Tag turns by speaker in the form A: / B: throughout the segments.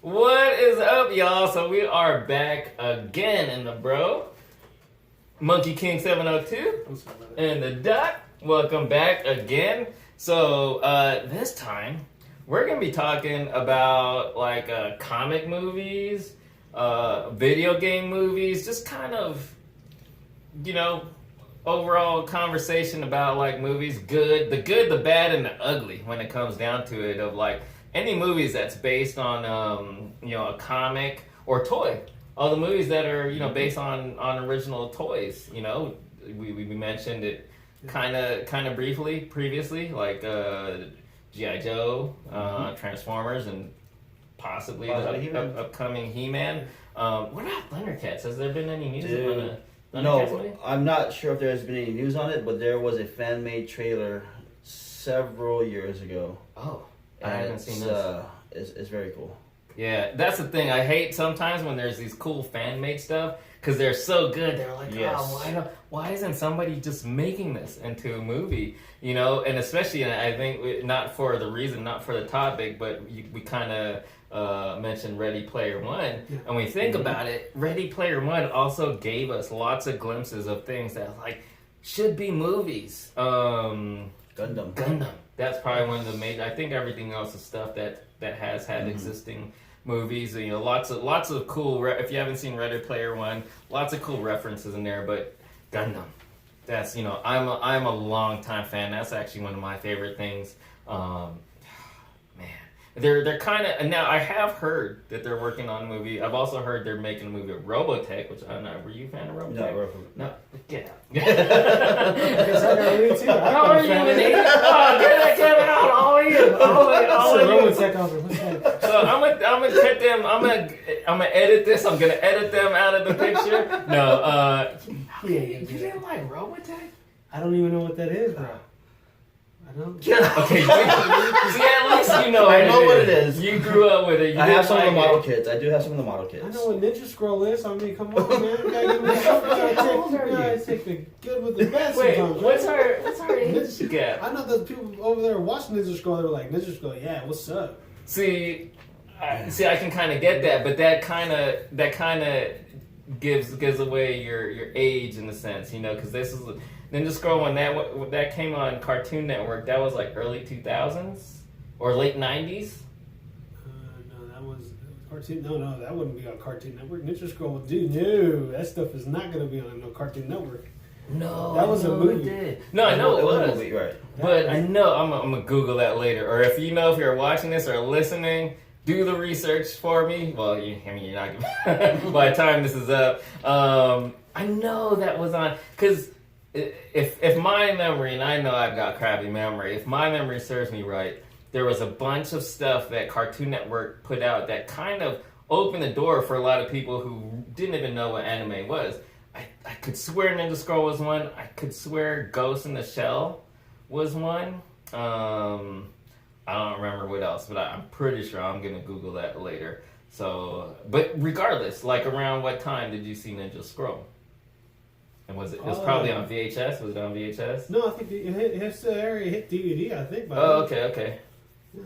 A: What is up, y'all? So we are back again in the bro. Monkey King 702 and the Dot. Welcome back again. So this time we're gonna be talking about like comic movies, video game movies, just kind of, you know, overall conversation about like movies, the good, the bad, and the ugly when it comes down to it, of like any movies that's based on a comic or toy. All the movies that are based on original toys. We mentioned it kind of briefly previously, like G.I. Joe, Transformers, and possibly the upcoming He-Man. What about Thundercats? Has there been any news on the Thundercats movie?
B: I'm not sure if there's been any news on it, but there was a fan-made trailer several years ago.
A: Oh, I haven't seen this.
B: It's very cool.
A: Yeah, that's the thing. I hate sometimes when there's these cool fan-made stuff because they're so good. They're like, why isn't somebody just making this into a movie? And especially, I think not for the topic, but we kind of mentioned Ready Player One. Yeah. And when we think about it, Ready Player One also gave us lots of glimpses of things that like should be movies. Gundam. That's probably one of the major. I think everything else is stuff that has had existing movies. Lots of cool. If you haven't seen Ready Player One, lots of cool references in there. But Gundam, that's I'm a long time fan. That's actually one of my favorite things. They're kind of, and now I have heard that they're working on a movie. I've also heard they're making a movie of Robotech, which I don't know. Were you a fan of Robotech? No, get out. How are you, an idiot? Oh, get out! All of you. So I'm gonna cut them. I'm gonna edit this. I'm gonna edit them out of the picture. No, you didn't like Robotech?
C: I don't even know what that is, bro. I don't.
A: Okay, see, at least
B: I know what it is.
A: You grew up with it.
B: I have some of the model kits. I do have some of the model kits.
C: I know what Ninja Scroll is. I mean, come on, man. You gotta give me I take the good with the bad.
A: Wait,
C: sometimes,
A: what's our age gap?
C: I know that people over there watching Ninja Scroll, they're like, Ninja Scroll, yeah, what's up?
A: See, I can kind of get that, but that kind of gives away your age in a sense, because this is Ninja Scroll when that came on Cartoon Network. That was like early 2000s or late 90s.
C: No, that was Cartoon. No, that wouldn't be on Cartoon Network. Ninja Scroll, dude, no, that stuff is not gonna be on no Cartoon Network.
A: No,
C: that was a movie.
A: It did. No, I know it was a
B: movie, right?
A: But I know I'm gonna Google that later. Or if you're watching this or listening, do the research for me. Well, you're not. By the time this is up, I know that was on because. If my memory, and I know I've got crappy memory, if my memory serves me right, there was a bunch of stuff that Cartoon Network put out that kind of opened the door for a lot of people who didn't even know what anime was. I could swear Ninja Scroll was one. I could swear Ghost in the Shell was one. I don't remember what else, but I'm pretty sure I'm going to Google that later. So, but regardless, like around what time did you see Ninja Scroll? And was it was probably on VHS? Was it on VHS?
C: No, I think it hit DVD, I think.
A: Okay.
C: Yeah.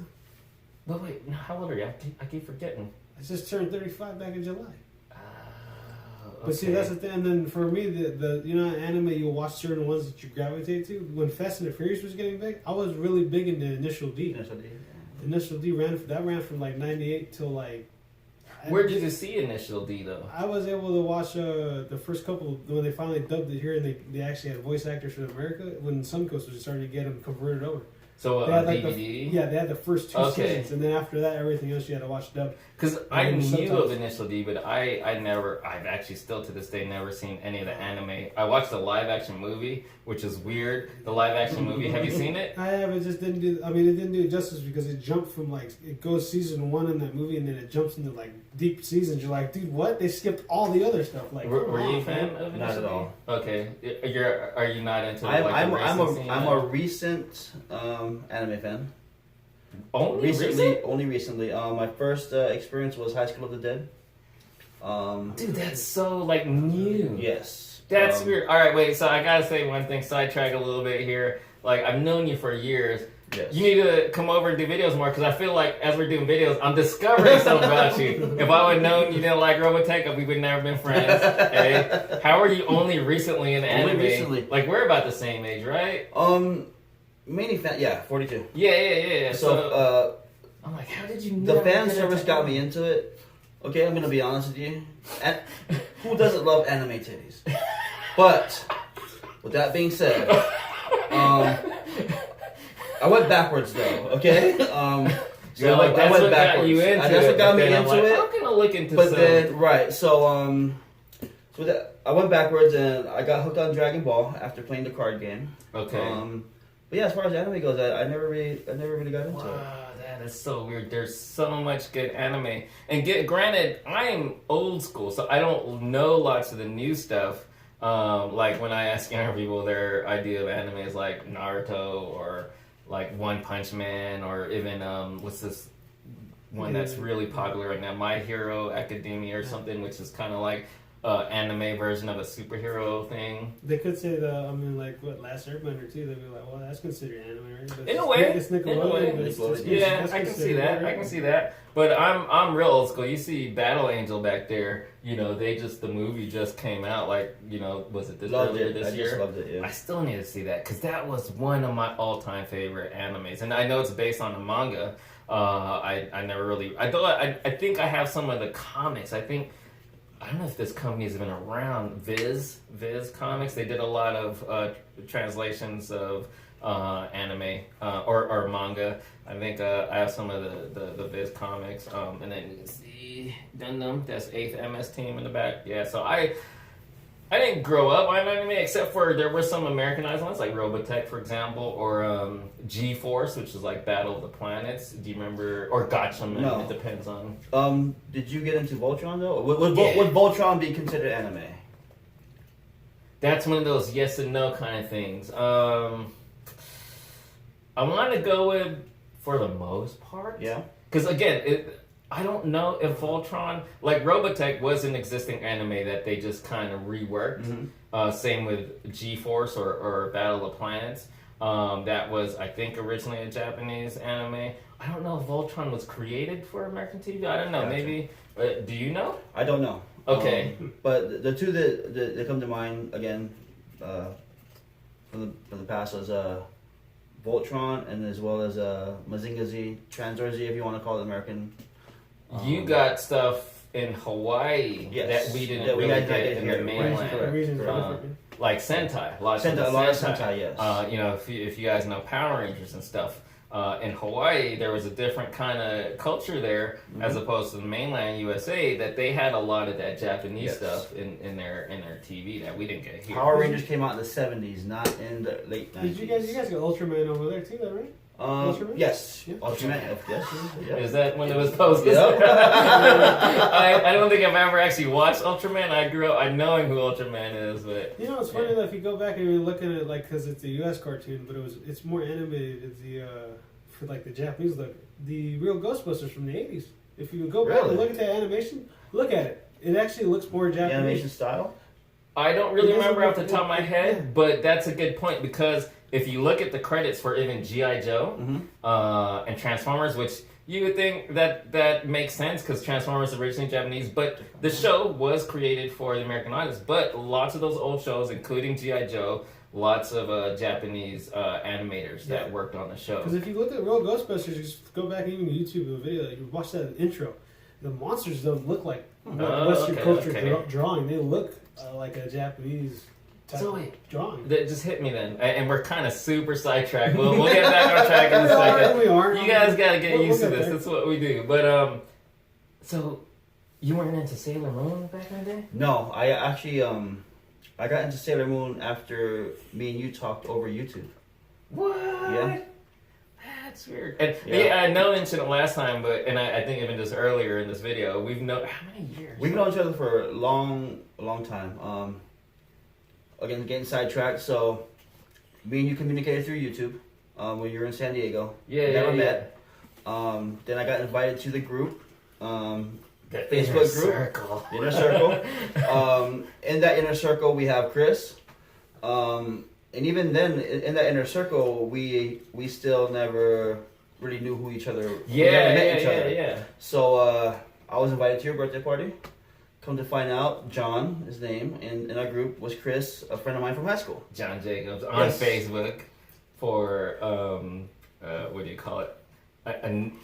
A: But wait, how old are you? I keep forgetting.
C: I just turned 35 back in July.
A: Okay.
C: But see, that's the thing. And then for me, the anime, you'll watch certain ones that you gravitate to. When Fast and the Furious was getting big, I was really big into Initial D. Initial D ran from like 98 till like.
A: Where did you see Initial D though?
C: I was able to watch the first couple when they finally dubbed it here, and they actually had voice actors from America. When Suncoast was starting to get them converted over.
A: So
C: they had
A: on DVD?
C: They had the first two seasons, and then after that, everything else you had to watch dubbed.
A: Because I knew of Initial D, but I've actually still to this day never seen any of the anime. I watched the live action movie, which is weird. The live action movie, have you seen it?
C: I have. It just didn't do. I mean, it didn't do it justice because it jumped from like it goes season 1 in that movie, and then it jumps into like deep seasons. You're like, dude, what? They skipped all the other stuff. Like,
A: were you a fan of Initial
B: Not at
A: D?
B: all.
A: Okay, are you not into?
B: I'm a recent anime fan.
A: Only recently?
B: Only recently. My first experience was High School of the Dead.
A: Dude, that's so like new.
B: Yes.
A: That's weird. All right, wait. So I gotta say one thing. Sidetrack a little bit here. Like I've known you for years,
B: Yes.
A: You need to come over and do videos more, because I feel like as we're doing videos, I'm discovering something about you. If I would have known you didn't like Robotech, we would never been friends. Hey, how are you only recently in anime?
B: Recently.
A: Like, we're about the same age, right?
B: Mainly fan. Yeah, 42.
A: Yeah.
B: So
A: I'm like, how did you?
B: The fan service got me into it. Okay, I'm gonna be honest with you. Who doesn't love anime titties? But with that being said, I went backwards though. Okay.
A: So like that's what got you into it.
B: That's what got me into it.
A: I'm gonna look into.
B: But then right, so I went backwards and I got hooked on Dragon Ball after playing the card game.
A: Okay.
B: But yeah, as far as anime goes, I never really got into it.
A: Wow, that is so weird. There's so much good anime. And granted, I'm old school, so I don't know lots of the new stuff. Like when I ask younger people, their idea of anime is like Naruto or like One Punch Man, or even what's this one that's really popular right now, My Hero Academia or something, which is kind of like anime version of a superhero thing.
C: They could say like what, Last Airbender too. They'd be like, well, that's considered anime, right? But
A: In a way,
C: it's Nickelodeon. But it's
A: yeah, I can see that. I can see that. But I'm real old school. You see Battle Angel back there. You know, the movie just came out. Like, you know, was it earlier this year?
B: I just loved it. Yeah.
A: I still need to see that because that was one of my all-time favorite animes, and I know it's based on a manga. I never really. I think I have some of the comics. I don't know if this company has been around. Viz Comics. They did a lot of translations of anime or manga. I think I have some of the Viz Comics. And then you can see Gundam. That's 8th MS Team in the back. Yeah. So I didn't grow up on anime, except for there were some Americanized ones like Robotech, for example, or G-Force, which is like Battle of the Planets. Do you remember? Or Gatchaman?
B: No.
A: It depends on.
B: Did you get into Voltron though? Would Voltron be considered anime?
A: That's one of those yes and no kind of things. I want to go with, for the most part.
B: Yeah.
A: Because again, I don't know if Voltron, like Robotech, was an existing anime that they just kind of reworked. Mm-hmm. Same with G-Force or Battle of the Planets. That was, I think, originally a Japanese anime. I don't know if Voltron was created for American TV. I don't know. Gotcha. Maybe. Do you know?
B: I don't know.
A: Okay.
B: But the two that come to mind again from the past was Voltron, and as well as Mazinga Z, Transor Z, if you want to call it American.
A: You got stuff in Hawaii that we didn't really get in the mainland. Like Sentai. A lot of Sentai,
B: yes.
A: You know, if you guys know Power Rangers and stuff, in Hawaii there was a different kind of culture there, mm-hmm. as opposed to the mainland USA, that they had a lot of that Japanese stuff in their TV that we didn't get here.
B: Power Rangers came out in the 70s, not in the late 90s.
C: You guys got Ultraman over there too, though, right?
B: Yes.
C: Yeah.
B: Ultraman, yes.
A: Is that when it was posted?
B: Yep.
A: I don't think I've ever actually watched Ultraman. I grew up knowing who Ultraman is, but
C: you know, it's funny that if you go back and you look at it, like, because it's a U.S. cartoon, but it's more animated. For like the Japanese look, the real Ghostbusters from the 80s. If you go back and look at that animation, look at it. It actually looks more Japanese.
B: The animation style?
A: I don't really remember off the top of my head, but that's a good point, because if you look at the credits for even G.I. Joe, mm-hmm. And Transformers, which you would think that makes sense because Transformers is originally Japanese, but the show was created for the American audience. But lots of those old shows, including G.I. Joe, lots of Japanese animators that worked on the show.
C: Because if you look at real Ghostbusters, just go back and even YouTube a video, you watch that intro. The monsters don't look like Western culture drawing. They look like a Japanese type drawing.
A: That just hit me then, and we're kind of super sidetracked. We'll get back on track in a second.
C: We are.
A: You guys got to get used to this. That's what we do. But so you weren't into Sailor Moon back in the day?
B: No, I actually I got into Sailor Moon after me and you talked over YouTube.
A: What?
B: Yeah.
A: That's weird. And I know I mentioned it last time, and I think even just earlier in this video, we've known how many years?
B: We've known each other for a long time. Again, getting sidetracked. So, me and you communicated through YouTube when you were in San Diego. Never met. Then I got invited to the group.
A: The
B: Facebook group. Inner Circle. In that inner circle, we have Chris. and even then, in that inner circle, we still never really knew who each other. We never met each other.
A: Yeah.
B: So I was invited to your birthday party. Come to find out, John, his name, and in our group was Chris, a friend of mine from high school.
A: John Jacobs on Facebook for what do you call it?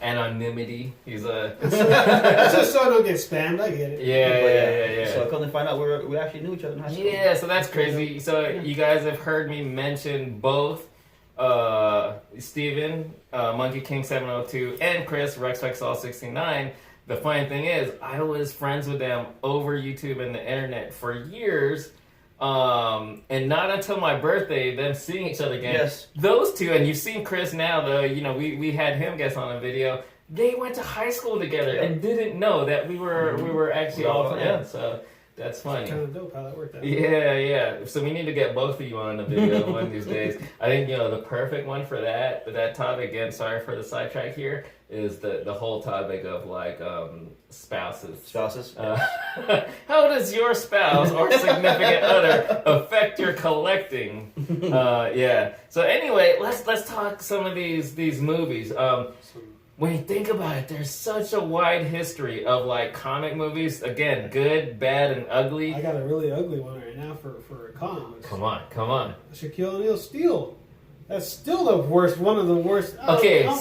A: Anonymity. He's a.
C: It's just so I don't get spammed. I get it.
A: Yeah.
B: So come to find out, we actually knew each other in high school.
A: Yeah, so that's crazy. So you guys have heard me mention both Steven, Monkey King 702, and Chris, RexFexAll69. The funny thing is, I was friends with them over YouTube and the internet for years. And not until my birthday, them seeing each other again.
B: Yes.
A: Those two, and you've seen Chris now, though, we had him guest on a video. They went to high school together and didn't know that we were actually all friends. So that's funny.
C: Kind of dope how that worked out.
A: Yeah. So we need to get both of you on the video one of these days. I think the perfect one for that topic. Again, sorry for the sidetrack here. Is the whole topic of like spouses.
B: Spouses.
A: How does your spouse or significant other affect your collecting? Yeah. So anyway, let's talk some of these movies. When you think about it, there's such a wide history of like comic movies. Again, good, bad, and ugly.
C: I got a really ugly one right now for comics.
A: Come on.
C: Shaquille O'Neal Steel. That's still the worst. One of the worst.
A: Okay, I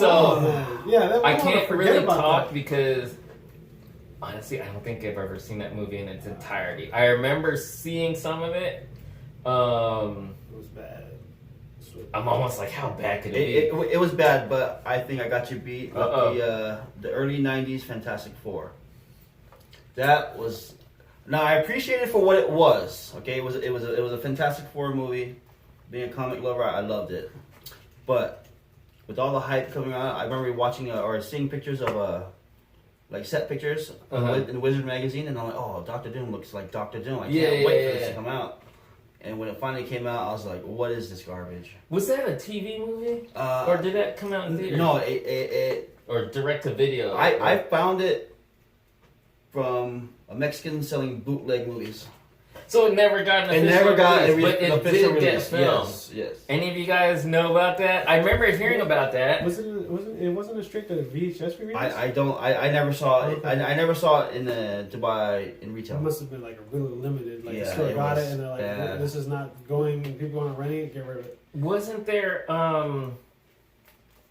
C: can't
A: can't really talk because honestly, I don't think I've ever seen that movie in its entirety. I remember seeing some of it.
C: It was bad.
A: I'm almost like, how bad could it be?
B: It was bad, but I think I got you beat with the early '90s Fantastic Four. That was. Now I appreciate it for what it was. Okay, it was a Fantastic Four movie. Being a comic lover, I loved it. But with all the hype coming out, I remember watching or seeing pictures of like set pictures in Wizard magazine, and I'm like, oh, Doctor Doom looks like Doctor Doom. I can't wait for this to come out. And when it finally came out, I was like, what is this garbage?
A: Was that a TV movie? Or did that come out in theaters?
B: No, it
A: or direct to video.
B: I found it from a Mexican selling bootleg movies.
A: So it never got an official release, but it did get filmed.
B: Yes.
A: Any of you guys know about that? I remember hearing about that.
C: It wasn't a strict VHS release?
B: I never saw it. I never saw it to buy in retail.
C: It must have been like a really limited. Like the store got it and they're like, this is not going. And people aren't renting it. Get rid of it.
A: Wasn't there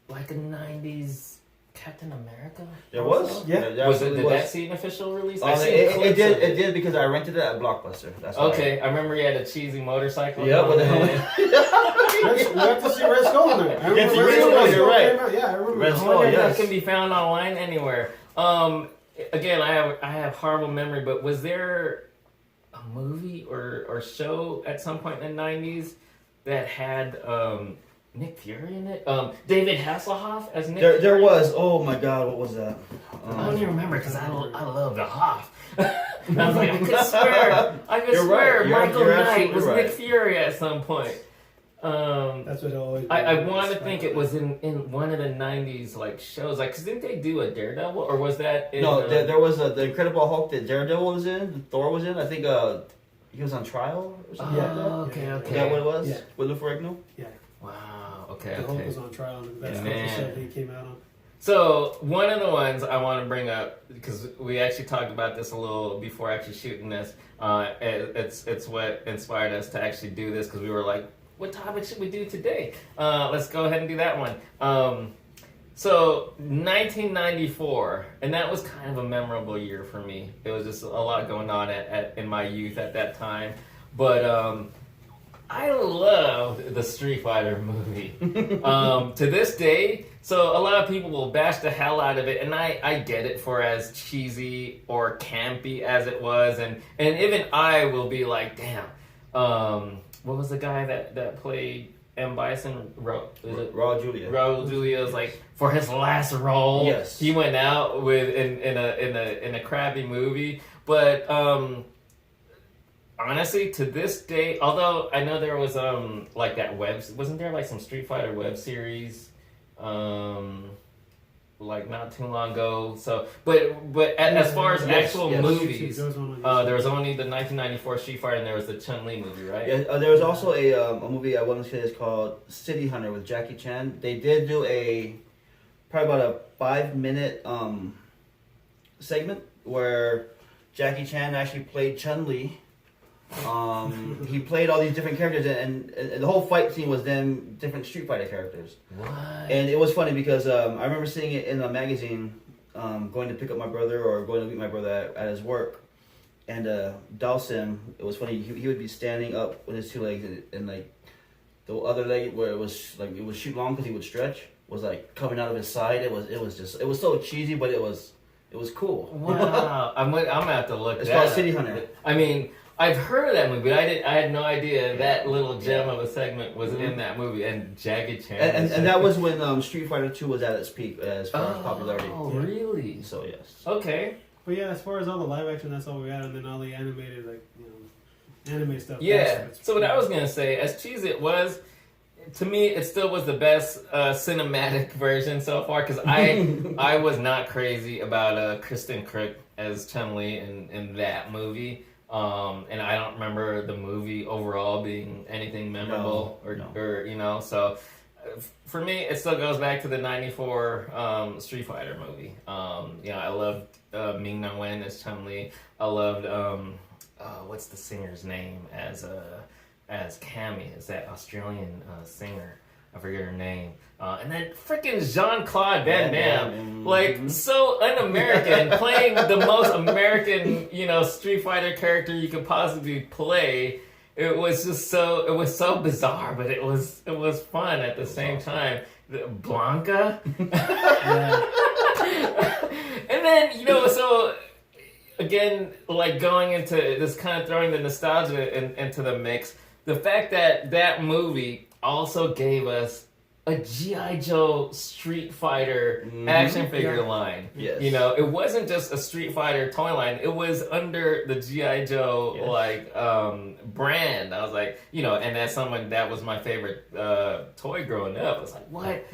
A: like a '90s Captain America?
B: There was.
C: Yeah.
A: Did that see an official release?
B: It did because I rented it at Blockbuster. That's
A: okay. I remember he had a cheesy motorcycle.
B: Yeah, with the helmet.
C: We have to see Red Skull in there. I remember
B: Red Skull. You're right.
C: Yeah, I remember
B: Red Skull.
A: That can be found online anywhere. Again, I have horrible memory, but was there a movie or show at some point in the '90s that had Nick Fury in it? David Hasselhoff as Nick Fury?
B: There was. Oh my God, what was that?
A: I don't even remember because I love the Hoff. I was like, I could swear Michael Knight was Nick Fury at some point.
C: That's what it always.
A: I want to think it was in one of the '90s like shows, like, cause didn't they do a Daredevil, or was that?
B: There was the Incredible Hulk that Daredevil was in, Thor was in. I think he was on trial or something like that.
A: Okay.
B: Is that what it was?
C: Yeah.
B: With Lou Ferrigno?
C: Yeah.
A: Wow. Okay.
C: The Hulk was on trial. That's the episode he came out on.
A: So one of the ones I want to bring up, because we actually talked about this a little before actually shooting this. It's what inspired us to actually do this, because we were like, what topic should we do today? Let's go ahead and do that one. So 1994, and that was kind of a memorable year for me. It was just a lot going on in my youth at that time. But I loved the Street Fighter movie. To this day, so a lot of people will bash the hell out of it, and I get it for as cheesy or campy as it was, and even I will be like, damn, what was the guy that played M. Bison?
B: Raul Julia.
A: Raul Julia's like, for his last role,
B: yes,
A: he went out with in a crappy movie, but honestly, to this day, although I know there was wasn't there like some Street Fighter web series? like not too long ago. So, but as far as actual movies, there was only the 1994 Street Fighter, and there was the Chun-Li movie, right?
B: Yeah, there was also a movie I want to say is called City Hunter with Jackie Chan. They did do probably about a 5-minute segment where Jackie Chan actually played Chun-Li. He played all these different characters, and the whole fight scene was them different Street Fighter characters.
A: What?
B: And it was funny because I remember seeing it in a magazine, going to pick up my brother or going to meet my brother at his work, and Dawson. It was funny. He would be standing up with his two legs, and like the other leg where it was shoot long because he would stretch was like coming out of his side. It was so cheesy, but it was cool.
A: Wow, I'm gonna have to look.
B: It's called City Hunter.
A: I mean, I've heard of that movie, but I had no idea that little gem of a segment was in that movie. And Jackie Chan.
B: And that was when Street Fighter 2 was at its peak as far as popularity.
A: Oh, really?
B: So, yes.
A: Okay.
C: But yeah, as far as all the live action, that's all we got. And then all the animated, anime stuff.
A: Yeah. So what I was going to say, as cheesy it was, to me, it still was the best cinematic version so far. Because I was not crazy about Kristen Krick as Chun-Li in that movie. And I don't remember the movie overall being anything memorable or so for me it still goes back to the 94 Street Fighter movie. I loved Ming-Na Wen as Chun-Li. I loved what's the singer's name as Cammy, is that Australian singer. I forget her name. And then freaking Jean-Claude Van Damme, like so un-American, playing the most American, Street Fighter character you could possibly play. It was so bizarre, but it was fun at the same time. Blanca, and then so again, like going into this, kind of throwing the nostalgia into the mix. The fact that movie also gave us a G.I. Joe Street Fighter action figure line.
B: Yes.
A: It wasn't just a Street Fighter toy line. It was under the G.I. Joe brand. I was like, and as someone that was my favorite toy growing up, I was like, what?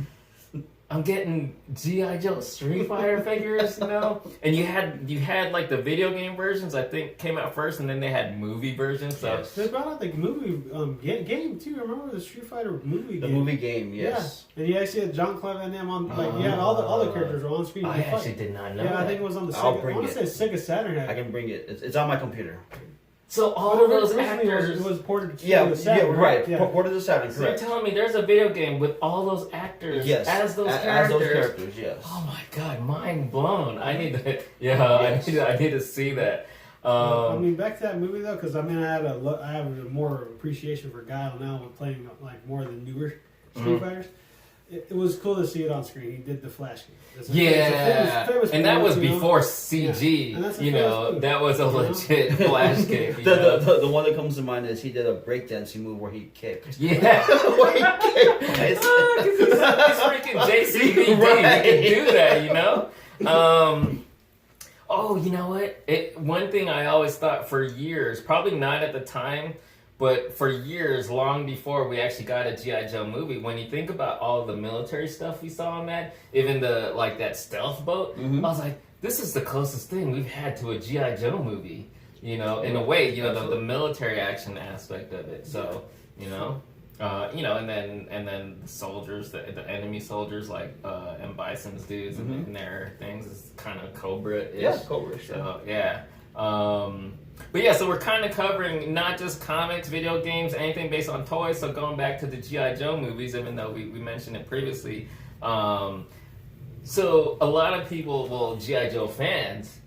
A: I'm getting G.I. Joe Street Fighter figures, And you had like the video game versions, I think, came out first, and then they had movie versions. So
C: they brought out the movie game too. Remember the Street Fighter movie game? The
B: movie game, yes.
C: Yeah. And you actually had Jean-Claude Van Damme on, you had all the characters were on screen.
A: I actually did not know.
C: Yeah, I think it was on the Sega. I want to say Sega Saturn.
B: I can bring it. It's on my computer.
A: So all of those actors
C: was ported to the Saturn,
B: right?
C: Yeah.
B: Ported to Saturn.
A: So you're telling me there's a video game with all those actors as those characters?
B: As those characters, yes.
A: Oh my god, mind blown! I need to, I need to see that.
C: Back to that movie though, because I have a more appreciation for Guile now with playing like more of the newer Street Fighters. It was cool to see it on screen. He did the Flash game.
A: Famous and that was before CG. Yeah. That was a legit Flash game.
B: The one that comes to mind is he did a breakdancing move where he kicked.
A: Yeah. Where he kicked. He's freaking JCVD. Right. He can do that, Oh, you know what? One thing I always thought for years, probably not at the time, but for years, long before we actually got a G.I. Joe movie, when you think about all the military stuff we saw on that, even that stealth boat, I was like, this is the closest thing we've had to a G.I. Joe movie, in a way, the military action aspect of it. So, and then the soldiers, the enemy soldiers, like M. Bison's dudes and their things is kind of Cobra-ish.
B: Yeah, Cobra, sure.
A: So, yeah. But yeah, so we're kind of covering not just comics, video games, anything based on toys. So going back to the G.I. Joe movies, even though we mentioned it previously. So a lot of people, G.I. Joe fans,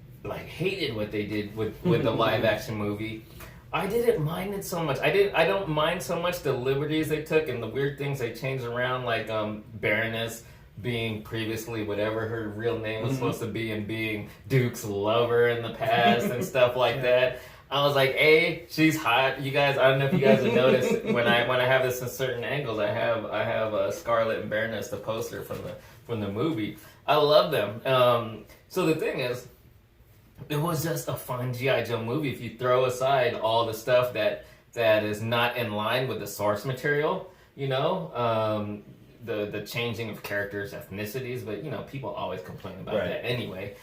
A: hated what they did with the live action movie. I didn't mind it so much. I don't mind so much the liberties they took and the weird things they changed around, like Baroness being previously whatever her real name was supposed to be, and being Duke's lover in the past and stuff like that. I was like, she's hot. You guys, I don't know if you guys have noticed when I have this in certain angles, I have Scarlet and Baroness, the poster from the movie. I love them. So the thing is, it was just a fun G.I. Joe movie if you throw aside all the stuff that is not in line with the source material, the changing of characters' ethnicities, but you know, people always complain about
B: Right.
A: that anyway.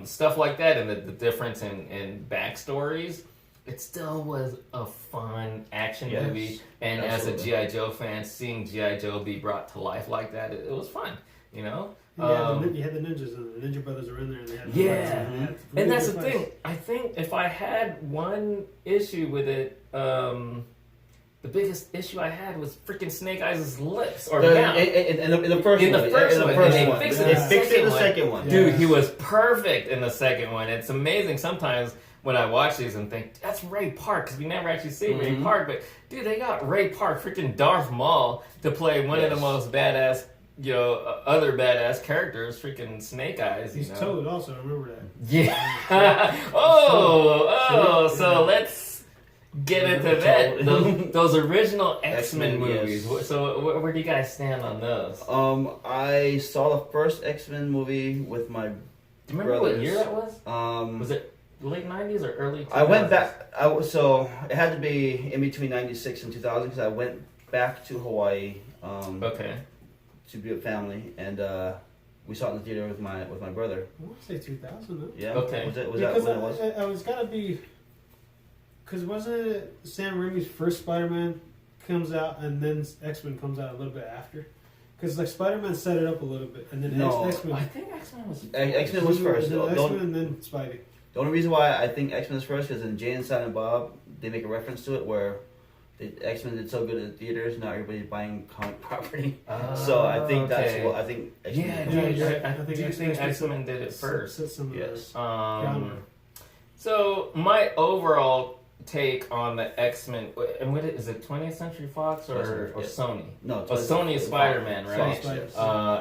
A: Stuff like that, and the difference in backstories. It still was a fun action
B: Yes,
A: movie, and
B: absolutely.
A: as a G.I. Joe fan, seeing G.I. Joe be brought to life like that, it was fun. You know.
C: Yeah, you had the ninjas, and the Ninja Brothers were in there, and they had the
A: Yeah.
C: fights, and they had
A: And that's the
C: good fights.
A: thing. I think if I had one issue with it, the biggest issue I had was freaking Snake Eyes' lips or mouth.
B: In the first
A: In the
B: one.
A: first
B: in the
A: one,
B: first
A: and they
B: one.
A: fixed
C: it
B: They
C: in the
B: fixed it in the
A: second
B: second one.
A: Dude,
C: Yeah.
A: he was perfect in the second one. It's amazing sometimes when I watch these and think, that's Ray Park, because we never actually see Ray Park. But, dude, they got Ray Park, freaking Darth Maul, to play one of the most badass, you know, other badass characters, freaking Snake Eyes.
C: He's
A: you know?
C: Toad also, I remember that.
A: Yeah. So let's get into that. Those original X-Men
B: X-Men,
A: movies.
B: yes.
A: So where do you guys stand on those?
B: I saw the first X-Men movie with my
A: Do you remember what year that was?
B: Um,
A: Was it late 90s or early 2000s?
B: I went back. So it had to be in between '96 and 2000 because I went back to Hawaii
A: Okay.
B: to be with family, and we saw it in the theater with my brother.
C: I want to say 2000, though.
B: Yeah.
A: Okay.
B: Was that
C: Because
B: when it was?
C: I was gotta be, because wasn't it Sam Raimi's first Spider-Man comes out and then X-Men comes out a little bit after? Because like Spider-Man set it up a little bit, and then
B: No.
C: X-Men.
A: I think X-Men was...
B: X-Men was first.
C: And then
B: The
C: X-Men and then Spidey.
B: only reason why I think X-Men is first is in Jay and Silent Bob, they make a reference to it where the X-Men did so good in the theaters, now everybody's buying comic property. So I think that's
A: okay.
B: what I think. X-Men
A: Yeah,
B: did
A: dude,
C: Yeah,
A: I
C: I think
A: do think
C: X-Men
A: X-Men did it first.
C: Set some of
B: Yes.
C: groundwork.
A: So my overall take on the X-Men, and what is it, 20th Century Fox or
B: Yes.
A: Sony?
B: No,
A: Sony is Spider-Man, right?
B: Fox, yes.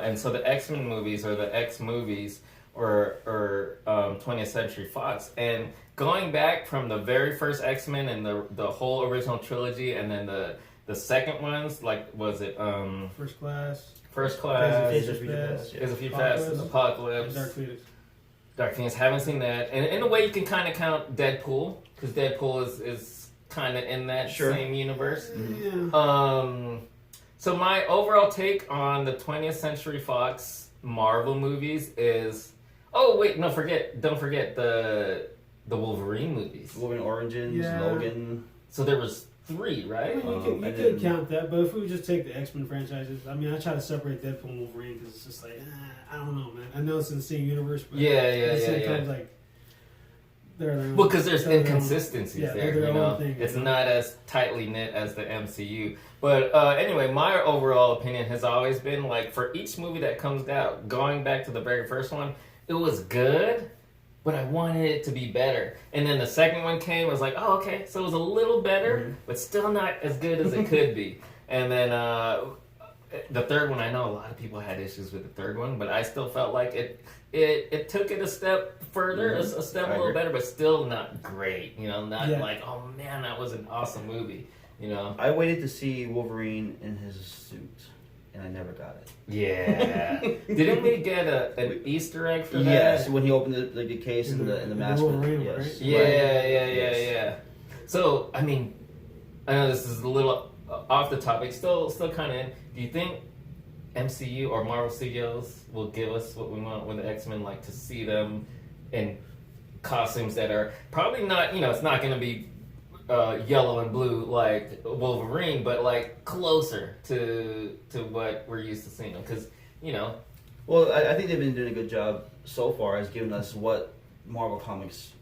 A: And so the X-Men movies or the X movies or 20th Century Fox, and going back from the very first X-Men and the whole original trilogy, and then the second ones, like was it
C: First Class.
A: First Class,
C: Days
B: Days
C: of
B: of
C: Future
B: Future
C: Past.
B: Past,
A: Days of Future
C: Apocalypse.
A: Past, Apocalypse,
C: Dark Phoenix.
A: Dark Phoenix. Haven't seen that, and in a way you can kind of count Deadpool because Deadpool is kind of in that
B: Sure.
A: same universe.
C: Yeah.
A: So my overall take on the 20th Century Fox Marvel movies is, don't forget the Wolverine movies.
B: Wolverine Origins,
C: Yeah.
B: Logan.
A: So there was 3,
C: I
A: right?
C: mean, you
B: and
C: could
B: then-
C: count that, but if we just take the X-Men franchises, I mean, I try to separate Deadpool and Wolverine because it's just like, I don't know, man. I know it's in the same universe, but at the same time, like, they're their own.
A: Well, because there's
C: they're their own-
A: inconsistencies
C: yeah,
A: there,
C: they're their
A: you know.
C: own thing,
A: It's
C: you know?
A: not as tightly knit as the MCU. But anyway, my overall opinion has always been like for each movie that comes out, going back to the very first one, it was good, but I wanted it to be better. And then the second one came, I was like, oh, okay, so it was a little better, but still not as good as it could be. And then the third one, I know a lot of people had issues with the third one, but I still felt like it took it a step further, a step a little better, but still not great. You know, not like, oh man, that was an awesome movie. You know,
B: I waited to see Wolverine in his suit, and I never got it.
A: yeah. Didn't we get an Easter egg for that?
B: Yes, when he opened the case in the mask.
C: Wolverine,
B: yes.
C: right?
A: Yeah. So, I mean, I know this is a little off the topic, still kind of in. Do you think MCU or Marvel Studios will give us what we want with the X-Men, like to see them in costumes that are probably not, it's not going to be yellow and blue like Wolverine, but like closer to what we're used to seeing them, because,
B: Well, I think they've been doing a good job so far as giving us what Marvel Comics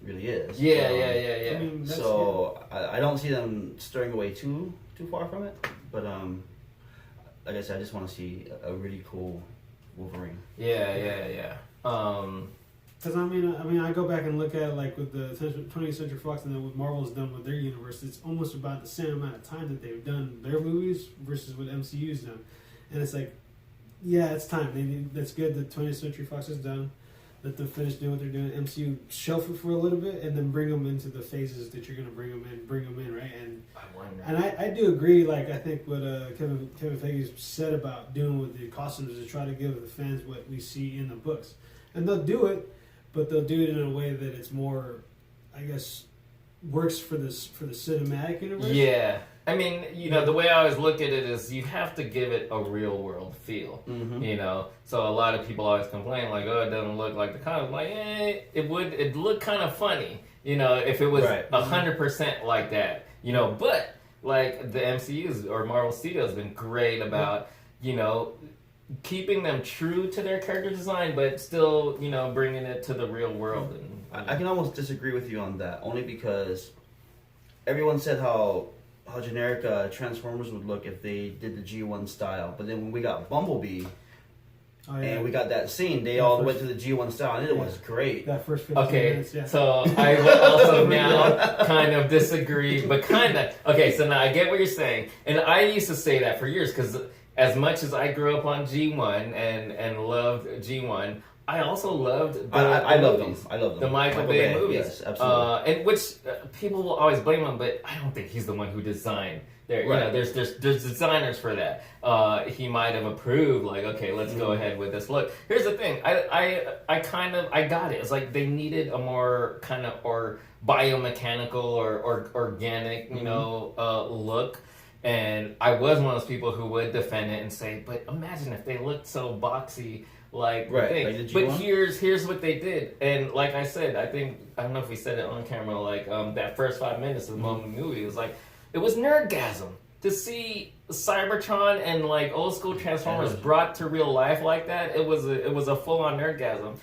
B: really is.
A: Yeah.
C: I mean, that's,
B: So I don't see them stirring away too far from it, but like I said, I just want to see a really cool Wolverine.
A: Yeah.
C: Because I mean, I go back and look at it like with the 20th Century Fox and then what Marvel's done with their universe. It's almost about the same amount of time that they've done their movies versus what MCU's done, and it's like, yeah, it's time. That's good that 20th Century Fox is done. Let them finish doing what they're doing. MCU shelf it for a little bit and then bring them into the phases that you're gonna bring them in, right? And I do agree. Like I think what Kevin Feige said about doing with the costumes is to try to give the fans what we see in the books, and they'll do it. But they'll do it in a way that it's more, I guess, works for the cinematic universe.
A: Yeah. I mean, the way I always look at it is you have to give it a real world feel, So a lot of people always complain like, oh, it doesn't look like the comic. Like, it'd look kind of funny, if it was 100% like that, But like the MCU's or Marvel Studios has been great about, keeping them true to their character design, but still, bringing it to the real world. And
B: I can almost disagree with you on that, only because everyone said how generic Transformers would look if they did the G1 style, but then when we got Bumblebee and we got that scene, they all went to the G1 style, and it was great.
C: That first 15 minutes,
A: so I would also now kind of disagree, but kind of. Okay, so now I get what you're saying, and I used to say that for years, because as much as I grew up on G1 and loved G1, I also loved
B: I love them. I love them.
A: The Michael Bay movies.
B: Yes, absolutely.
A: And which people will always blame him, but I don't think he's the one who designed. There's designers for that. He might have approved, like, okay, let's go ahead with this look. Here's the thing, I got it. It's like they needed a more kind of or biomechanical or organic, look. And I was one of those people who would defend it and say, but imagine if they looked so boxy. Like but here's what they did, and like I said, I don't know if we said it on camera, like that first 5 minutes of the movie was like, it was nerdgasm to see Cybertron and like old school Transformers brought to real life like that. It was a full on nerdgasm.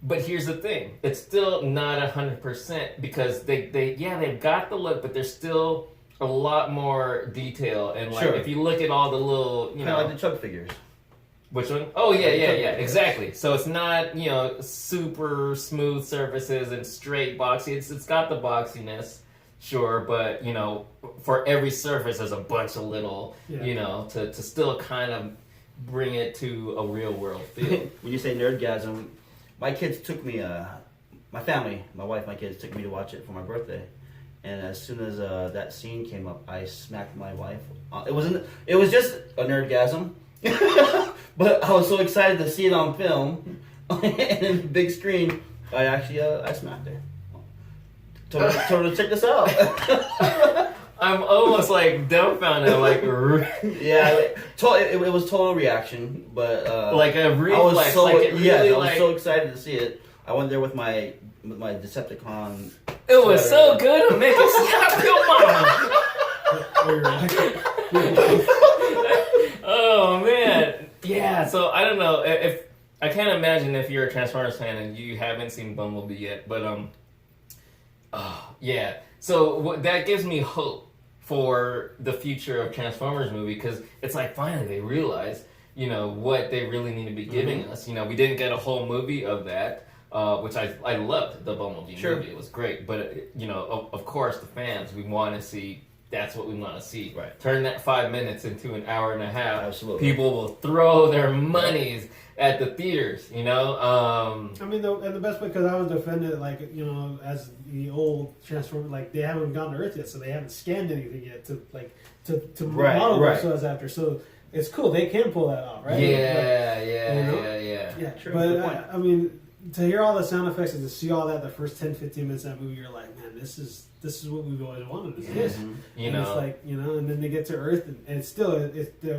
A: But here's the thing, it's still not 100% because they've got the look, but there's still a lot more detail, and like if you look at all the little
B: like the Chuck figures.
A: Which one? Oh, yeah, exactly. So it's not, super smooth surfaces and straight boxy. It's got the boxiness, sure, but, for every surface there's a bunch of little, to still kind of bring it to a real world feel.
B: When you say nerdgasm, my kids took me, my family, my wife, my kids took me to watch it for my birthday. And as soon as that scene came up, I smacked my wife. It was just a nerdgasm. But I was so excited to see it on film and in the big screen. I smacked her. Told her to check this out.
A: I'm almost like dumbfounded, like
B: it was total reaction, but
A: like a reflex.
B: I was so excited to see it. I went there with my Decepticon.
A: It was so good to make it slap your mama. Oh man. Yeah, so I don't know if I can't imagine if you're a Transformers fan and you haven't seen Bumblebee yet, but so that gives me hope for the future of Transformers movie, because it's like finally they realize what they really need to be giving us. We didn't get a whole movie of that, which I loved the Bumblebee movie. It was great, but of course the fans, we want to see. That's what we want to see. Right. Turn that 5 minutes into an hour and a half.
B: Absolutely.
A: People will throw their monies at the theaters, I
C: mean, and the best way, because I was defended, like, as the old Transformers, like, they haven't gone to Earth yet, so they haven't scanned anything yet to model themselves after. So it's cool. They can pull that off, right?
A: Yeah.
C: True. But, I mean, to hear all the sound effects and to see all that the first 10, 15 minutes of that movie, you're like, man, this is what we've always wanted. It's like, and then they get to Earth, and it's still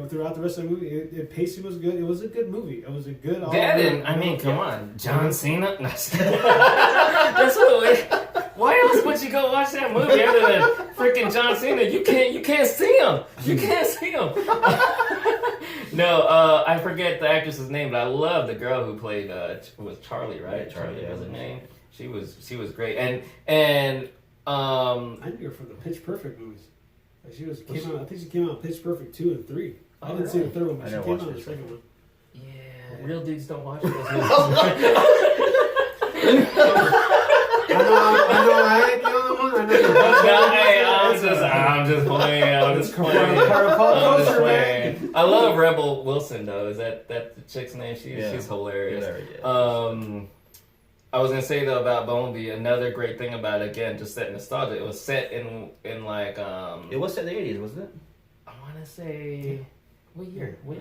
C: throughout the rest of the movie, the pacing was good. It was a good movie. It was a good.
A: Come on, John Cena. That's what. Why else would you go watch that movie other than freaking John Cena? You can't see him. You can't see him. No, I forget the actress's name, but I love the girl who played was Charlie, right?
B: Yeah,
A: Charlie was her
B: yeah.
A: name. She was great, and
C: I knew her from the Pitch Perfect movies. Like I think she came out Pitch Perfect 2 and 3. I didn't see the third one, but she came out in the second one.
A: Yeah, real dudes don't watch those movies.
C: I know I ain't the only one. I know you're
A: I'm just playing. I love Rebel Wilson though. Is that the chick's name? She's hilarious. I was gonna say though about Bumblebee, another great thing about it, again, just that nostalgia. It was set in like
B: It was set in the 80s, wasn't it?
A: I wanna say what year?
C: No,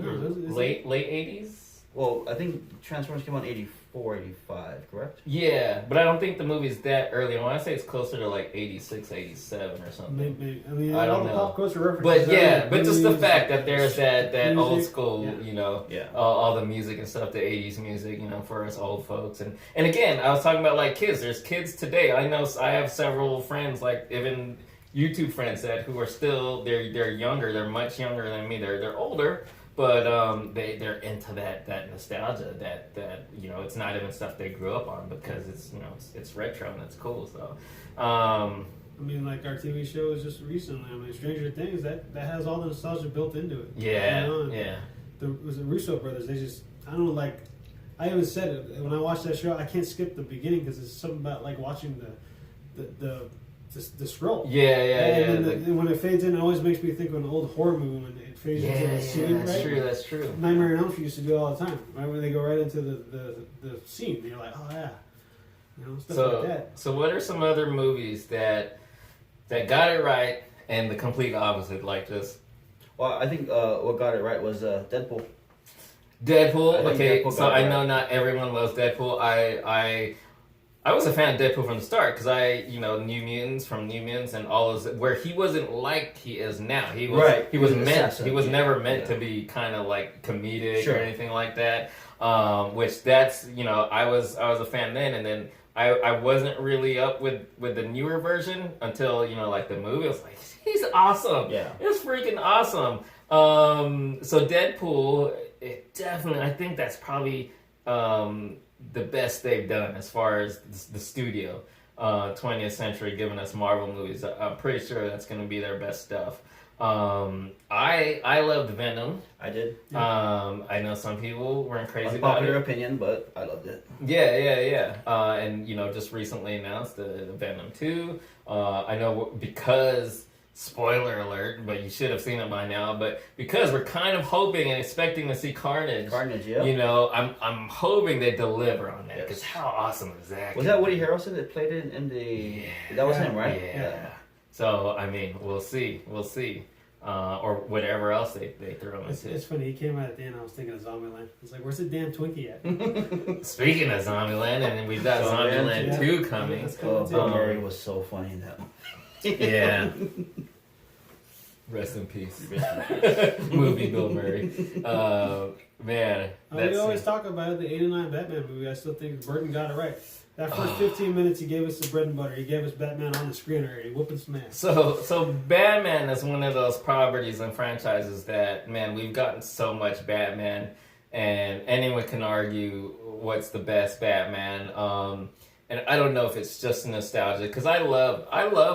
A: late 80s?
B: Well, I think Transformers came out in 84. 84, 85, correct?
A: Yeah, but I don't think the movie's that early. I want to say it's closer to like 86, 87 or something.
C: Maybe. I mean,
A: I don't
C: all the
A: know.
C: pop culture references.
A: But yeah, but just the fact that there's that
C: music,
A: old school,
C: yeah.
A: you know,
B: Yeah.
A: all the music and stuff, the 80s music, you know, for us old folks. And again, I was talking about like kids. There's kids today. I know I have several friends, like even YouTube friends who are still, they're younger. They're much younger than me. They're older. But they're into that nostalgia that you know, it's not even stuff they grew up on because it's, you know, it's retro and it's cool. So
C: I mean, like our TV show is just recently. I mean, Stranger Things that has all the nostalgia built into it.
A: yeah,
C: You know?
A: yeah.
C: Was the Russo brothers? They just, I don't know, like I even said it when I watched that show. I can't skip the beginning because it's something about like watching the scroll.
A: Yeah.
C: And then when it fades in, it always makes me think of an old horror movie when it fades into the scene.
A: That's
C: right?
A: true. That's true.
C: Nightmare on Elm Street used to do it all the time. Right when they go right into the scene, and you're like, oh yeah, you know, stuff like that.
A: So what are some other movies that got it right and the complete opposite, like this?
B: Well, I think what got it right was Deadpool.
A: Deadpool.
B: I think
A: Okay,
B: Deadpool
A: so
B: got it
A: I know
B: right.
A: not everyone loves Deadpool. I was a fan of Deadpool from the start because New Mutants and all those, where he wasn't like he is now. He was
B: Right.
A: He was
B: He was an
A: meant.
B: assassin,
A: He was
B: yeah.
A: never meant
B: Yeah.
A: to be kind of like comedic
B: Sure.
A: or anything like that. Which that's, you know, I was a fan then, and then I wasn't really up with the newer version until, you know, like the movie. I was like, he's awesome.
B: Yeah.
A: It's freaking awesome. So Deadpool, it definitely, I think that's probably the best they've done as far as the studio, 20th century, giving us Marvel movies. I'm pretty sure that's going to be their best stuff. I loved Venom.
B: I did.
A: I know some people weren't crazy about
B: Unpopular
A: it.
B: opinion, but I loved it.
A: Yeah. And, you know, just recently announced the Venom 2. I know because, spoiler alert, but you should have seen it by now, but because we're kind of hoping and expecting to see Carnage.
B: Yeah.
A: You know, I'm hoping they deliver on that, because
B: Yes.
A: how awesome is that?
B: Was that Woody Harrelson that played it in the...
A: Yeah.
B: That was him, right?
A: Yeah. So, I mean, we'll see. Or whatever else they throw into.
C: It's funny. He came out at the end. I was thinking of Zombieland. I was like, "Where's the damn Twinkie at?"
A: Speaking of Zombieland, and then we've got Zombieland
C: yeah.
A: 2 coming.
C: That's
B: Oh,
C: coming
B: Bill
C: too.
B: Murray was so funny in that one.
A: Yeah. Rest in peace. Movie Bill Murray. Man.
C: We always talk about it, the 89 Batman movie. I still think Burton got it right. That first 15 minutes, he gave us the bread and butter. He gave us Batman on the screen already, whooping some ass.
A: So Batman is one of those properties and franchises that, man, we've gotten so much Batman, and anyone can argue what's the best Batman. And I don't know if it's just nostalgia, because I loved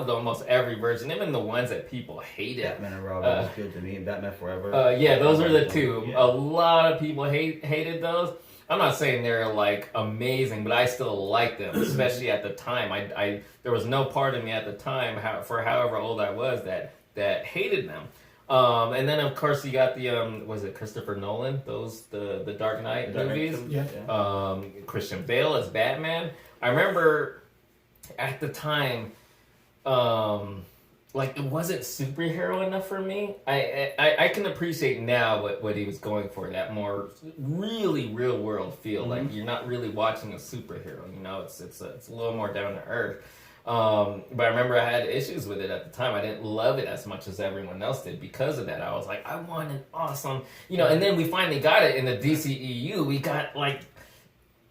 A: almost every version, even the ones that people hated.
B: Batman and Robin was good to me. Batman Forever.
A: Yeah, those are the two.
B: Yeah.
A: A lot of people hated those. I'm not saying they're like amazing, but I still like them, especially at the time. I there was no part of me at the time, for however old I was, that hated them. And then of course you got the was it Christopher Nolan? The Dark Knight movies.
C: Yeah.
A: Christian Bale as Batman. I remember at the time, like it wasn't superhero enough for me. I can appreciate now what he was going for, that more really real world feel.
B: Mm-hmm.
A: Like you're not really watching a superhero, you know, it's a little more down to earth. But I remember I had issues with it at the time. I didn't love it as much as everyone else did because of that. I was like, I want an awesome, you know, and then we finally got it in the DCEU. We got like,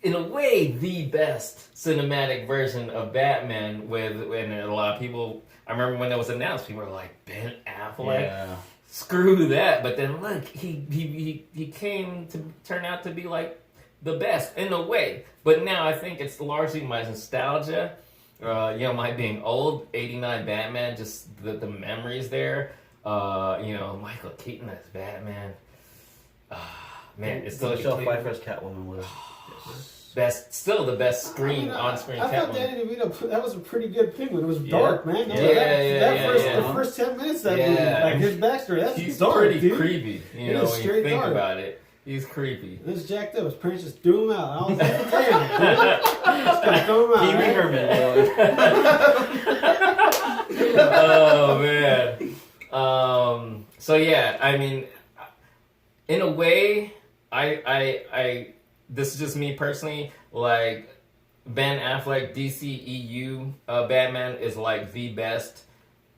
A: in a way, the best cinematic version of Batman and a lot of people, I remember when it was announced, people were like, Ben Affleck?
B: Yeah.
A: Screw that. But then look, he came to turn out to be like the best in a way. But now I think it's largely my nostalgia, you know, my being old, 89 Batman, just the memories there. You know, Michael Keaton as Batman. Man, it's still
B: Michelle Pfeiffer's Catwoman was
A: still the best on-screen
C: I thought
A: Catwoman.
C: Danny DeVito, that was a pretty good Penguin. It was
B: Yeah.
C: dark, man. The first 10 minutes of that movie, like his backstory, that's
A: He's
C: dark,
A: pretty
C: dude.
A: creepy, you know,
C: is
A: when you
C: straight
A: think
C: dark.
A: about it. He's creepy.
C: This jacked up. His parents just threw him out. I was like, damn, dude. Just gonna throw him out.
B: Pee Wee
C: right?
B: Herman.
A: Oh man. So yeah, I mean, in a way, I this is just me personally. Like Ben Affleck DCEU Batman is like the best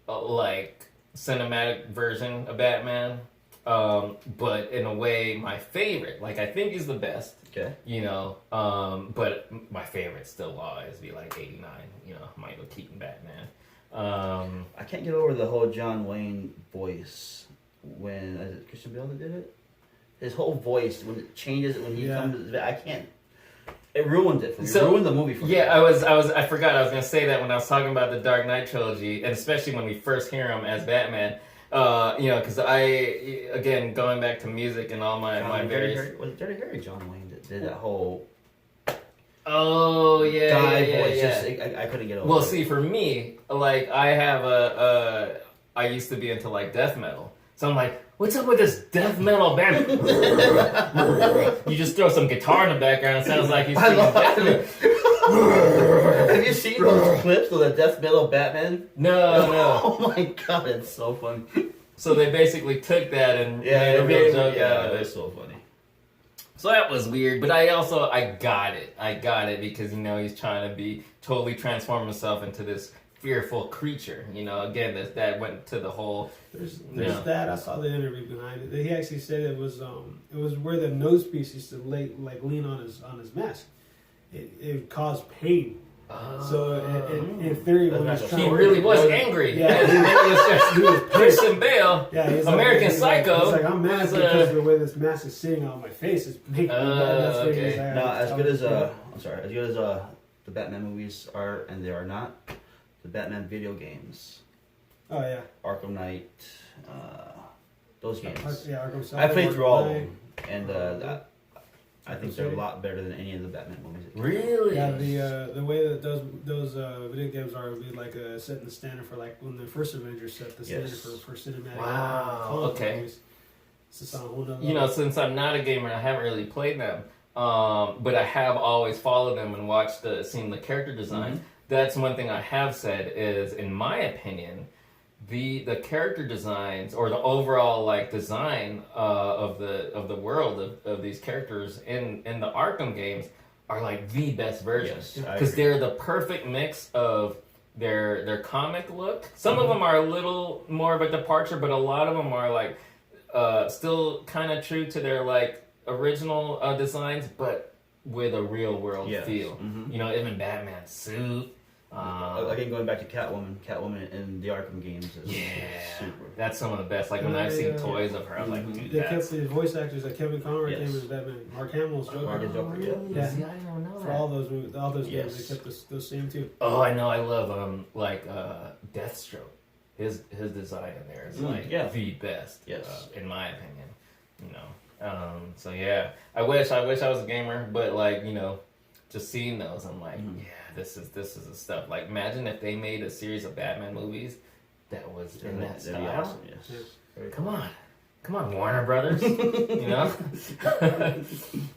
A: like cinematic version of Batman. But in a way, my favorite, like I think is the best.
B: Okay.
A: You know, but my favorite still always be like 89. You know, Michael Keaton Batman.
B: I can't get over the whole John Wayne voice when is it Christian Bale that did it. His whole voice when it changes when he comes. I can't. It ruined it for me. It ruined the movie for me.
A: Yeah, I forgot I was gonna say that when I was talking about the Dark Knight trilogy, and especially when we first hear him as Batman. You know, because again, going back to music and all my various...
B: Was it Dirty Harry John Wayne that did that whole...
A: Oh, yeah,
B: guy
A: yeah,
B: voice?
A: yeah.
B: Just, I couldn't get over
A: Well,
B: it.
A: see, for me, like, I have I used to be into, like, death metal. So I'm like, what's up with this death metal band? You just throw some guitar in the background, it sounds like he's singing death metal.
B: Have you seen those clips of the death metal Batman?
A: No.
B: Oh my god, it's so funny.
A: So they basically took that and made a real joke out of it.
B: It's so funny.
A: So that was weird, but I got it. I got it because, you know, he's trying to be totally transform himself into this fearful creature. You know, again, that went to the whole...
C: There's that. I saw the interview behind it. He actually said it was where the nose piece used to lean on his mask. It caused pain. So in theory, when
A: he really was angry.
C: Yeah,
A: he was Christian Bale.
C: Yeah,
A: American Psycho.
C: He's like, I'm mad because of the way this mask is sitting on my face. It's making me mad. That's what he's like.
B: No, as good as the Batman movies are, and they are not, the Batman video games.
C: Oh yeah.
B: Arkham Knight, those games.
C: Arkham.
B: I played through all of them, and I think they're a lot better than any of the Batman movies.
A: Really?
C: Yeah, the way that those video games are would be like setting the standard for like when the first Avengers set the standard for cinematic.
A: Wow. Okay.
C: Movies. It's just on a whole nother
A: You know, since I'm not a gamer, I haven't really played them. But I have always followed them and seen the character design. Mm-hmm. That's one thing I have said is, in my opinion, the character designs or the overall like design of the world of these characters in the Arkham games are like the best versions because they're the perfect mix of their comic look. Some of them are a little more of a departure, but a lot of them are like still kind of true to their like original designs, but with a real world feel. Mm-hmm. You know, even Batman's suit.
B: Again, going back to Catwoman in the Arkham games is super.
A: That's some of the best. Like when I've seen toys of her, I'm like, dude,
C: they kept the voice actors like Kevin Conroy came as Batman, Mark Hamill's Joker.
A: Yeah. See, I didn't even know
C: for
A: that.
C: all those games, they kept those same too.
A: Oh, I know. I love Deathstroke. His design in there is the best.
B: Yes,
A: in my opinion. You know. So yeah, I wish I was a gamer, but like, you know, just seeing those, I'm like, this is the stuff. Like, imagine if they made a series of Batman movies that was in that style.
B: That'd be awesome. Yes.
A: Come on, Warner Brothers. You know.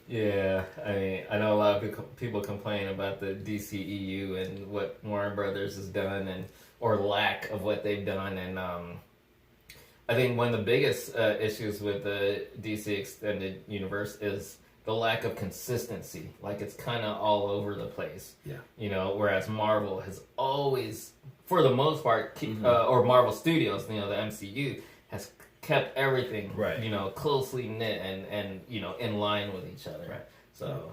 A: Yeah, I mean, I know a lot of people complain about the DCEU and what Warner Brothers has done or lack of what they've done, and I think one of the biggest issues with the DC Extended Universe is the lack of consistency. Like, it's kind of all over the place. Yeah. You know, whereas Marvel has always, for the most part, or Marvel Studios, you know, the MCU, has kept everything, you know, closely knit and you know, in line with each other. Right. So,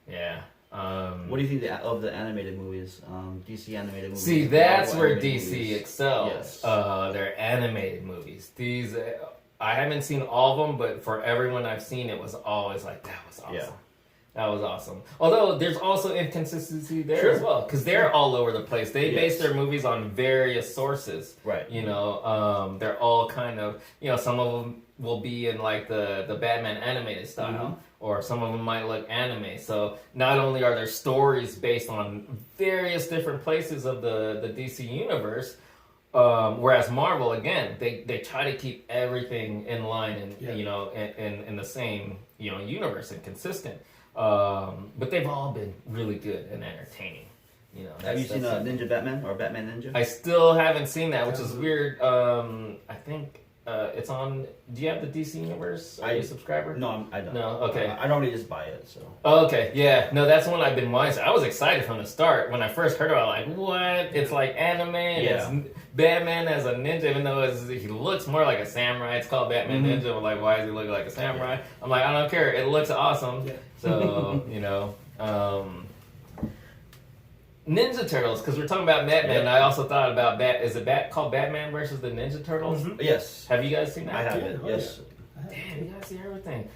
A: yeah.
B: What do you think of the animated movies? DC animated movies.
A: See, that's where DC excels. Yes. Their animated movies. These, I haven't seen all of them, but for everyone I've seen, it was always like, that was awesome. Yeah. That was awesome. Although there's also inconsistency there as well, because they're all over the place. They base their movies on various sources. Right. You know, they're all kind of, you know, some of them will be in like the Batman animated style, or some of them might look anime. So not only are there stories based on various different places of the DC universe, whereas Marvel, again, they try to keep everything in line and you know, in the same, you know, universe and consistent. But they've all been really good and entertaining. You know,
B: have you seen Ninja Batman or Batman Ninja?
A: I still haven't seen that, which is weird. I think it's on. Do you have the DC Universe? Are you a subscriber?
B: No, I don't.
A: No, okay.
B: I normally just buy it. So.
A: Oh, okay, yeah. No, that's one I've been wanting. I was excited from the start. When I first heard about it, I was like, what? It's like anime, and it's Batman as a ninja, even though he looks more like a samurai. It's called Batman Ninja. We're like, why does he look like a samurai? I'm like, I don't care. It looks awesome. Yeah. So, Ninja Turtles, because we're talking about Batman. I also thought about is it called Batman versus the Ninja Turtles?
B: Mm-hmm. Yes.
A: Have you guys seen that?
B: I have it. Yes.
A: Damn, you guys see everything.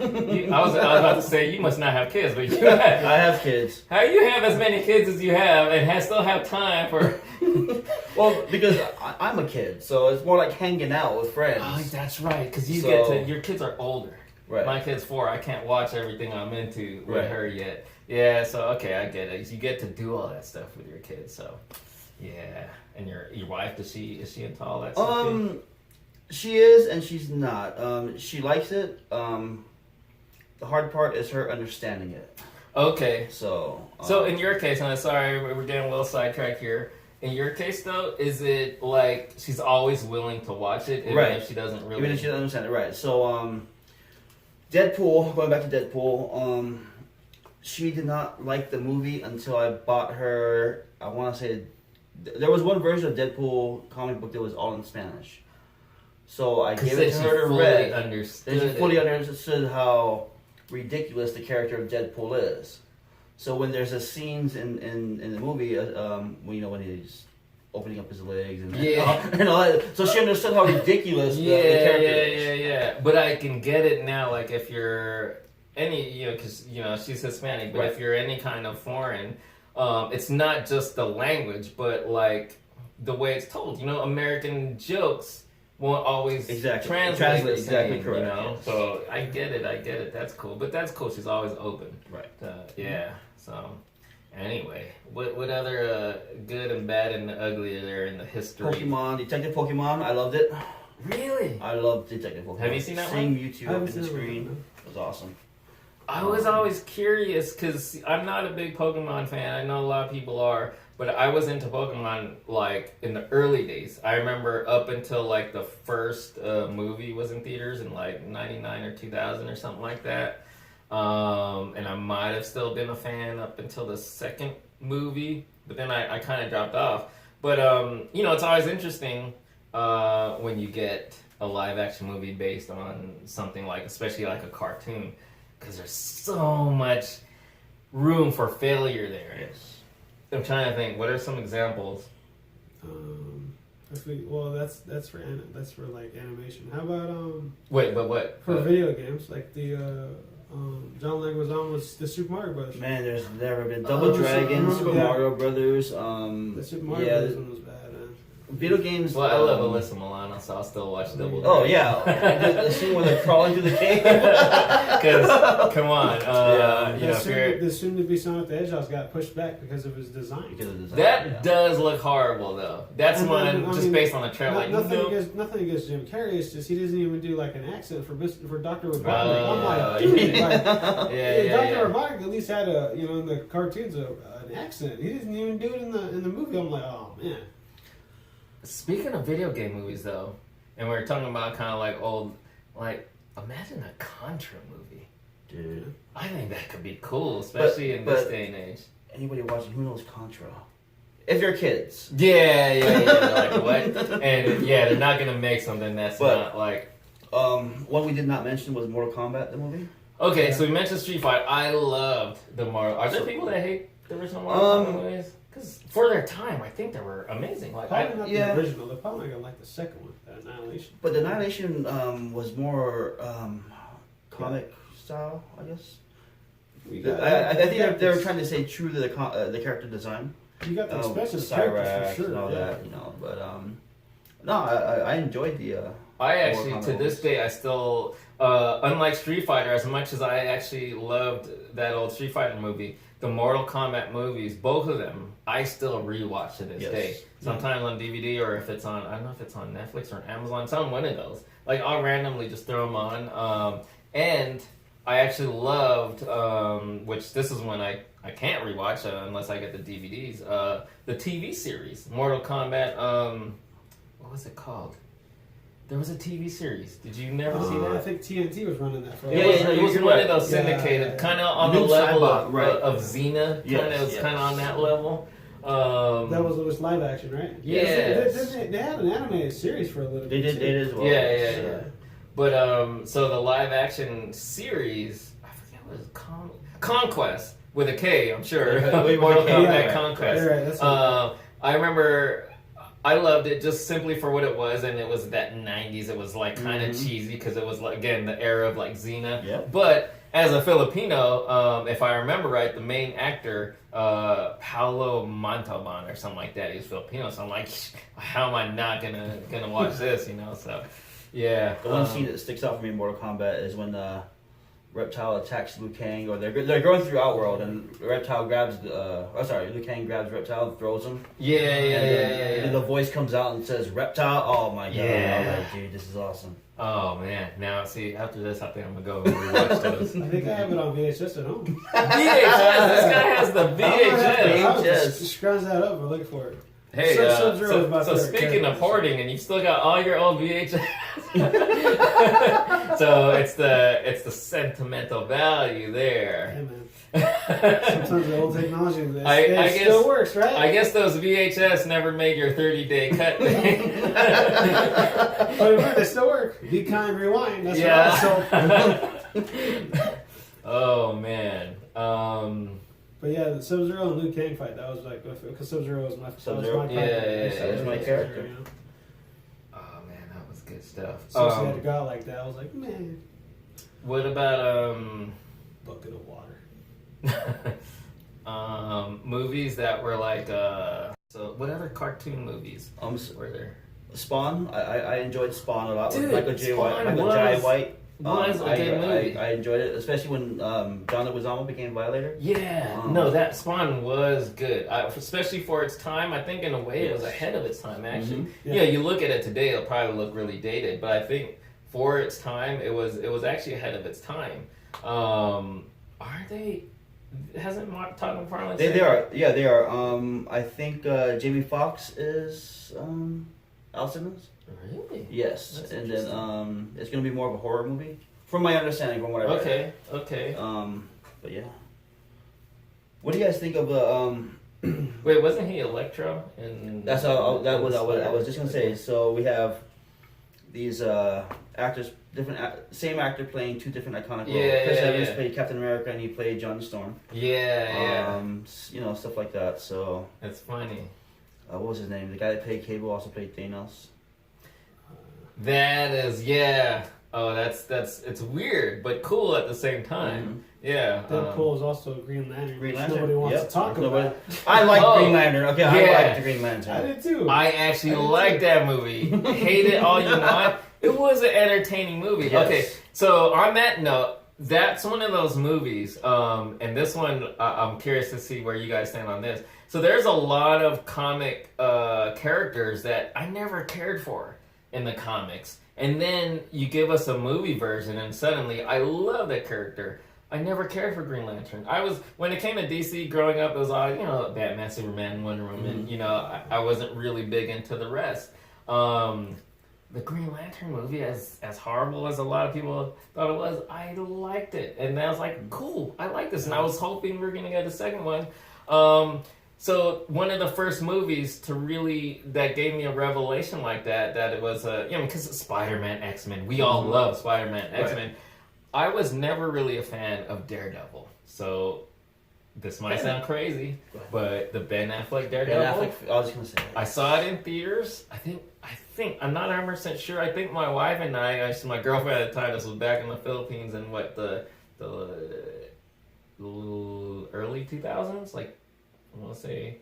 A: I was about to say you must not have kids, but you have.
B: I have kids.
A: How do you have as many kids as you have and still have time for?
B: Well, because I'm a kid, so it's more like hanging out with friends.
A: Oh, that's right. Because your kids are older.
B: Right.
A: My kid's 4. I can't watch everything I'm into with her yet. Yeah, so okay, I get it. You get to do all that stuff with your kids, so yeah. And your wife, is she into all that stuff?
B: She is and she's not. She likes it. The hard part is her understanding it.
A: Okay.
B: So
A: in your case, and I'm sorry we're getting a little sidetracked here. In your case, though, is it like she's always willing to watch it, even if she doesn't really?
B: Even if she doesn't understand it, right? So Deadpool. Going back to Deadpool. She did not like the movie until I bought her. I want to say there was one version of Deadpool comic book that was all in Spanish. So I gave it to her to read. And she fully understood how ridiculous the character of Deadpool is. So when there's a scenes in the movie, when he's opening up his legs and all that, so she understood how ridiculous the character is. Yeah.
A: But I can get it now. Like if you're because she's Hispanic, but if you're any kind of foreign, it's not just the language, but like the way it's told. American jokes won't always translate the same,
B: correct.
A: Yes. So I get it. That's cool. But that's cool. She's always open.
B: Right.
A: Yeah. So anyway, what other good and bad and ugly are there in the history?
B: Detective Pokemon. I loved it.
A: Really?
B: I loved Detective Pokemon.
A: Have you seen that one?
B: Seeing Mewtwo up in the screen was awesome.
A: I was always curious because I'm not a big Pokemon fan. I know a lot of people are, but I was into Pokemon like in the early days. I remember up until like the first movie was in theaters in like 99 or 2000 or something like that. And I might have still been a fan up until the second movie, but then I kind of dropped off. But it's always interesting when you get a live action movie based on something like, especially like a cartoon. Because there's so much room for failure there.
B: Yes.
A: I'm trying to think. What are some examples?
C: That's for like animation. How about
A: Wait, but what?
C: For video games, like the John Leguizamo was the Super Mario Brothers.
B: Man, there's never been Double Dragon, Super Mario Brothers.
C: The Super Mario Brothers one was bad.
B: Video games.
A: Well, I love Alyssa Milano, so I'll still watch Double Dragon.
B: Oh yeah, the scene where they're crawling through the cave.
A: Because come on,
C: the soon to be Sonic the Hedgehog got pushed back because of his design.
A: That does look horrible though. That's based on the trailer.
C: Nothing against Jim Carrey. It's just he doesn't even do like an accent for Dr. Robotnik. I'm like, dude, Dr. Robotnik at least had in the cartoons an accent. He didn't even do it in the movie. I'm like, oh man.
A: Speaking of video game movies, though, and we were talking about kind of like old, like, imagine a Contra movie.
B: Dude.
A: I think that could be cool, especially in this day and age.
B: Anybody watching, who knows Contra? If you're kids.
A: Yeah. Like, what? And, they're not going to make something that's not like...
B: One we did not mention was Mortal Kombat, the movie.
A: Okay, so we mentioned Street Fighter. I loved the Mortal... Are there people that hate the original Mortal Kombat movies? Because for their time, I think they were amazing. Like,
C: probably not the original. They're probably gonna like the second one, the Annihilation.
B: But the Annihilation was more comic style, I guess. I think they were trying to stay true to the character design.
C: You got the expensive
B: Cyrax for sure, and all that, But no, I enjoyed the.
A: I actually, to this day, I still, unlike Street Fighter, as much as I actually loved that old Street Fighter movie. The Mortal Kombat movies, both of them, I still rewatch to this day. Sometimes on DVD or if it's on, I don't know if it's on Netflix or Amazon, it's on one of those. Like, I'll randomly just throw them on. And I actually loved, which this is one I can't rewatch unless I get the DVDs, the TV series, Mortal Kombat, what was it called? There was a TV series. Did you never see
C: I
A: that?
C: think TNT was running that for a
A: Yeah,
C: while.
A: it was one of those syndicated, kind of on the level of Xena.
B: Yes,
A: Kind of on that level.
C: That was live action, right?
A: Yeah.
C: They had an animated series for a little
B: They
C: bit.
B: did as well.
A: Yeah. But so the live action series, I forget what it was, Conquest with a K, I'm sure. Mortal Kombat Conquest.
C: Right, that's
A: I remember I loved it just simply for what it was, and it was that 90s. It was like kind of cheesy because it was like, again, the era of like Xena.
B: Yeah.
A: But as a Filipino, if I remember right, the main actor, Paolo Montalban or something like that, he was Filipino. So I'm like, how am I not gonna watch this? You know, so yeah.
B: The one scene that sticks out for me in Mortal Kombat is when Reptile attacks Liu Kang, or they're going through Outworld, and Reptile grabs Liu Kang grabs Reptile and throws him.
A: Yeah.
B: And the voice comes out and says Reptile. Oh my god!
A: Yeah.
B: I was like, dude, this is awesome.
A: Oh man! Now see, after this, I think I'm gonna go and rewatch those.
C: I think I have it on VHS at home.
A: VHS. This guy has the VHS.
C: Just scrounge that up and look for it.
A: Hey,
C: Sub-Zero is my
A: so
C: favorite
A: speaking of
C: character.
A: hoarding, and you still got all your old VHS. So it's the sentimental value there.
C: Hey, man. Sometimes the old technology
A: I guess,
C: still works, right?
A: I guess those VHS never made your 30-day cut.
C: But they still work. Be kind, rewind. That's
A: Yeah.
C: right.
A: Oh man.
C: But yeah, the Sub-Zero and Liu Kang fight, that was like, because Sub-Zero was my
B: Sub-Zero?
A: Yeah,
B: was my character.
C: You know?
A: Oh man, that was good stuff.
C: So she had to go out like that. I was like, man.
A: What about
C: Bucket of water.
A: movies that were like so what other cartoon movies were there?
B: Spawn. I enjoyed Spawn a lot.
A: Dude,
B: with Michael J.
A: Spawn
B: White.
A: Was a good movie.
B: I enjoyed it, especially when John Leguizamo became Violator.
A: Yeah, no, that Spawn was good, especially for its time. I think in a way it was ahead of its time. Actually, yeah. You look at it today, it'll probably look really dated, but I think for its time, it was actually ahead of its time. Aren't they? Hasn't Todd McFarlane?
B: They are. Yeah, they are. I think Jamie Foxx is Al Simmons.
A: Really?
B: Yes,
A: That's
B: and then it's gonna be more of a horror movie, from my understanding, from what I read.
A: Okay.
B: But yeah. What do you guys think of the
A: Wait, wasn't he Electro?
B: That's how that was. I was just gonna say. So we have these actors, same actor playing two different iconic roles. Chris Evans played Captain America, and he played John Storm.
A: Yeah.
B: Stuff like that. So
A: That's funny.
B: what was his name? The guy that played Cable also played Thanos.
A: That is, yeah. Oh, that's it's weird but cool at the same time. Yeah.
C: Deadpool is also a Green Lantern.
B: Green Lantern.
C: Nobody wants to talk about.
B: I like Green Lantern. Okay, I like the Green Lantern.
C: I did too.
A: I actually like that movie. Hate it all you want. It was an entertaining movie.
B: Yes.
A: Okay, so on that note, that's one of those movies. And this one, I'm curious to see where you guys stand on this. So there's a lot of comic characters that I never cared for in the comics. And then you give us a movie version, and suddenly I love that character. I never cared for Green Lantern. When it came to DC growing up, it was all, Batman, Superman, Wonder Woman.
B: Mm-hmm.
A: I wasn't really big into the rest. The Green Lantern movie, as horrible as a lot of people thought it was, I liked it. And I was like, cool, I like this. And I was hoping we were going to get a second one. So one of the first movies that gave me a revelation like that it was, because Spider-Man, X-Men, we all love Spider-Man, X-Men. Right. I was never really a fan of Daredevil. So this might sound crazy, but the Ben Affleck Daredevil.
B: I was going to say that.
A: I saw it in theaters. I think I'm not 100% sure. I think my wife and my girlfriend at the time, this was back in the Philippines in the early 2000s, like I want to say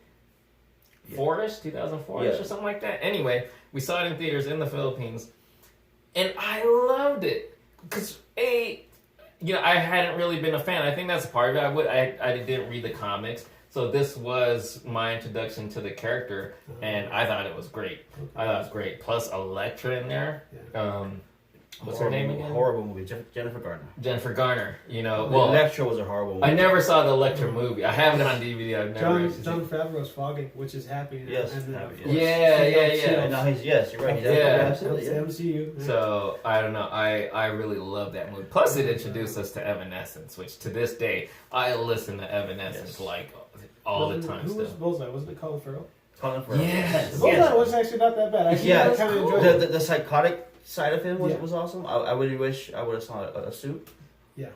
A: 4-ish, 2004-ish or something like that. Anyway, we saw it in theaters in the Philippines, and I loved it because I hadn't really been a fan. I think that's part of it. I didn't read the comics. So this was my introduction to the character, and I thought it was great. I thought it was great. Plus Elektra in there. What's her name again?
B: Horrible movie. Jennifer Garner.
A: Jennifer Garner. You know,
B: well, Electra was a horrible movie.
A: I never saw the Electra movie. I have it on DVD. I've never.
C: John Favreau's Fogging, which is happy.
B: Yes.
C: And then,
A: Yeah.
B: No, yes, you're right.
C: Absolutely. MCU.
A: Yeah. So I don't know. I really love that movie. Plus, it introduced us to Evanescence, which to this day I listen to Evanescence like all the time.
C: Who was Bullseye? Wasn't it Colin Farrell?
B: Colin Farrell.
A: Yes.
C: Bullseye was actually not that bad. Actually,
B: yeah,
C: I kind of enjoyed it.
B: The psychotic side of him was awesome. I really wish I would have saw a suit.
C: Yeah.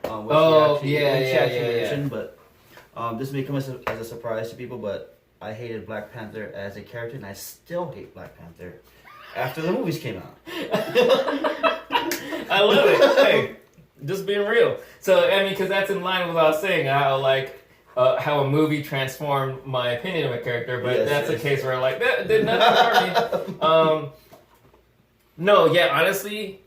B: Mentioned, but this may come as a surprise to people, but I hated Black Panther as a character, and I still hate Black Panther after the movies came out.
A: I love it. Hey, just being real. So I mean, because that's in line with what I was saying. How a movie transformed my opinion of a character, but that's a case where like that did nothing for me. No, yeah, honestly,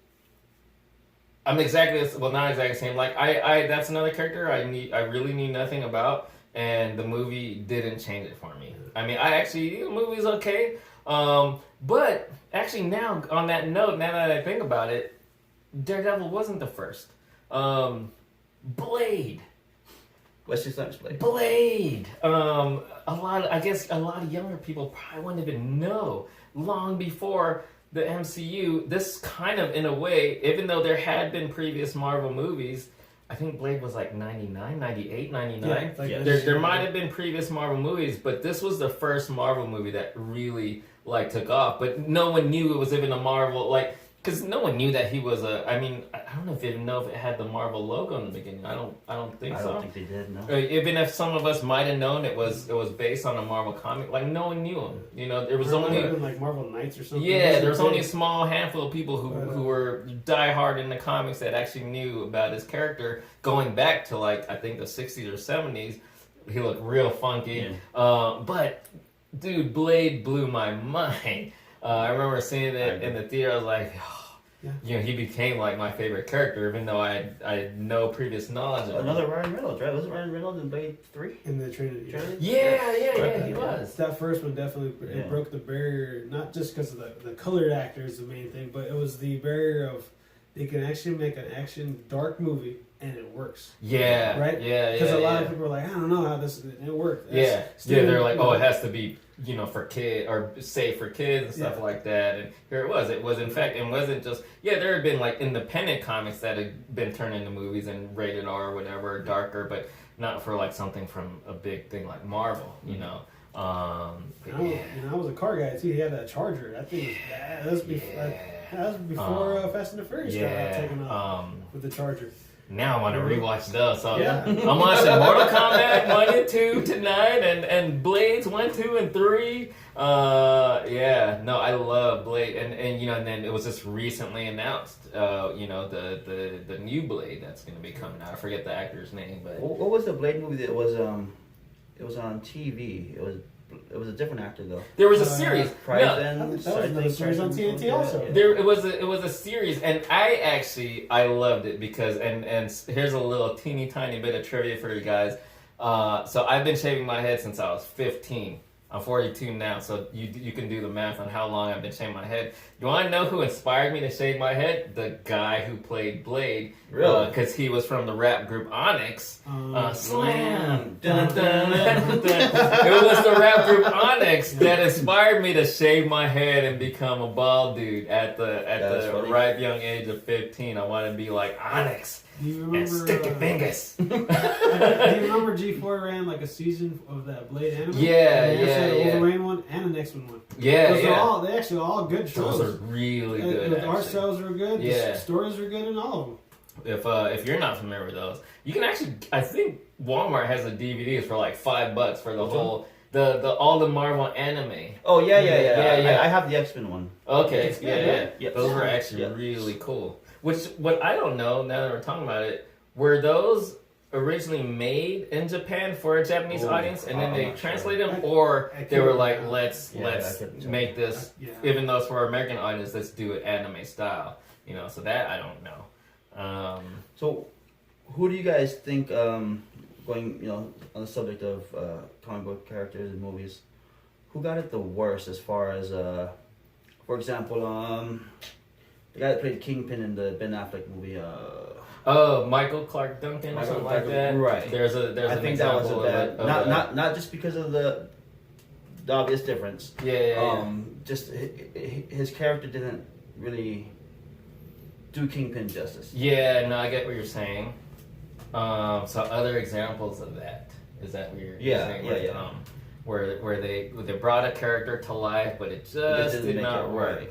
A: I'm not exactly the same. Like I that's another character I really knew nothing about, and the movie didn't change it for me. I mean, the movie's okay, but actually now on that note, now that I think about it, Daredevil wasn't the first. Blade.
B: Wesley Snipes Blade.
A: Blade. A lot of younger people probably wouldn't even know. Long before the MCU, this kind of, in a way, even though there had been previous Marvel movies, I think Blade was like 99, 98, 99. Yeah, there might have been previous Marvel movies, but this was the first Marvel movie that really like took off. But no one knew it was even a Marvel, like, because no one knew that he was I don't know if it had the Marvel logo in the beginning. I don't think so.
B: I don't think they did, no.
A: Even if some of us might have known it was based on a Marvel comic, like no one knew him. You know, there was only
C: like Marvel Knights or something.
A: Yeah, there was only a small handful of people who were diehard in the comics that actually knew about his character going back to like I think the 60s or 70s. He looked real funky, but dude, Blade blew my mind. I remember seeing it in the theater. I was like, he became like my favorite character, even though I had no previous knowledge of him.
B: Another Ryan Reynolds, right? Wasn't Ryan Reynolds in Blade 3?
C: In the Trinity.
A: Yeah, he was.
C: That first one definitely it broke the barrier, not just because of the colored actor is the main thing, but it was the barrier of they can actually make an action dark movie and it works.
A: Yeah.
C: Right? Because a lot of people are like, I don't know how it worked.
A: They're like, it has to be, for kids or safe for kids and stuff like that. And here it was. It was, in fact, it wasn't just, there had been like independent comics that had been turned into movies and rated R or whatever, darker, but not for like something from a big thing like Marvel, I
C: was a car guy too. He had that Charger. That thing was bad. That was before Fast and the Furious got taken off with the Charger.
A: Now I want to rewatch those. So I'm watching Mortal Kombat 1 and 2 tonight, and Blades 1, 2, and 3. I love Blade, and then it was just recently announced, the new Blade that's going to be coming out. I forget the actor's name, but
B: what was the Blade movie that was on TV? It was a different actor though.
A: There was a series.
C: That was another series on TNT also.
A: It was a series, and I loved it because and here's a little teeny tiny bit of trivia for you guys. So I've been shaving my head since I was 15. I'm 42 now, so you can do the math on how long I've been shaving my head. You want to know who inspired me to shave my head? The guy who played Blade.
B: Really?
A: Because he was from the rap group Onyx. Slam! Dun, dun, dun, dun, dun. It was the rap group Onyx that inspired me to shave my head and become a bald dude at the ripe young age of 15. I wanted to be like Onyx.
C: Do you remember,
A: and stick your fingers.
C: Do you remember G4 ran like a season of that Blade anime? The Overrain one and the next one. They're all good shows.
A: Those are really good.
C: The art styles were good. The stories were good in all of them.
A: If you're not familiar with those, you can actually. I think Walmart has the DVDs for like $5 for the whole all the Marvel anime.
B: Oh yeah. I have the X-Men one.
A: Okay, yeah. Those were actually really cool. What I don't know, now that we're talking about it, were those originally made in Japan for a Japanese audience and then they translated them, or they were like, let's make this, even though it's for an American audience, let's do it anime style. So that I don't know.
B: So who do you guys think, going, on the subject of comic book characters and movies, who got it the worst as far as, for example, the guy that played Kingpin in the Ben Affleck movie.
A: Oh, Michael Clark Duncan or something like that.
B: Right.
A: There's an example of
B: not just because of the obvious difference.
A: Yeah.
B: Just his character didn't really do Kingpin justice.
A: Yeah, no, I get what you're saying. So other examples of that, is that what you're saying?
B: Yeah.
A: Where they brought a character to life, but it just did not work.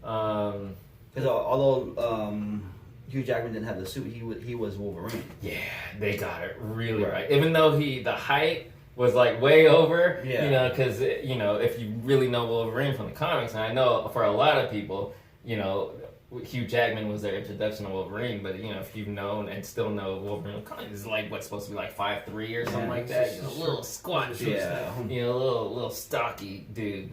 B: Because although Hugh Jackman didn't have the suit, he was Wolverine.
A: Yeah, they got it really right. Even though the height was like way over, because if you really know Wolverine from the comics, and I know for a lot of people, Hugh Jackman was their introduction to Wolverine, but if you've known and still know Wolverine, is like what's supposed to be like 5'3" or something like that, a little squat, little stocky dude.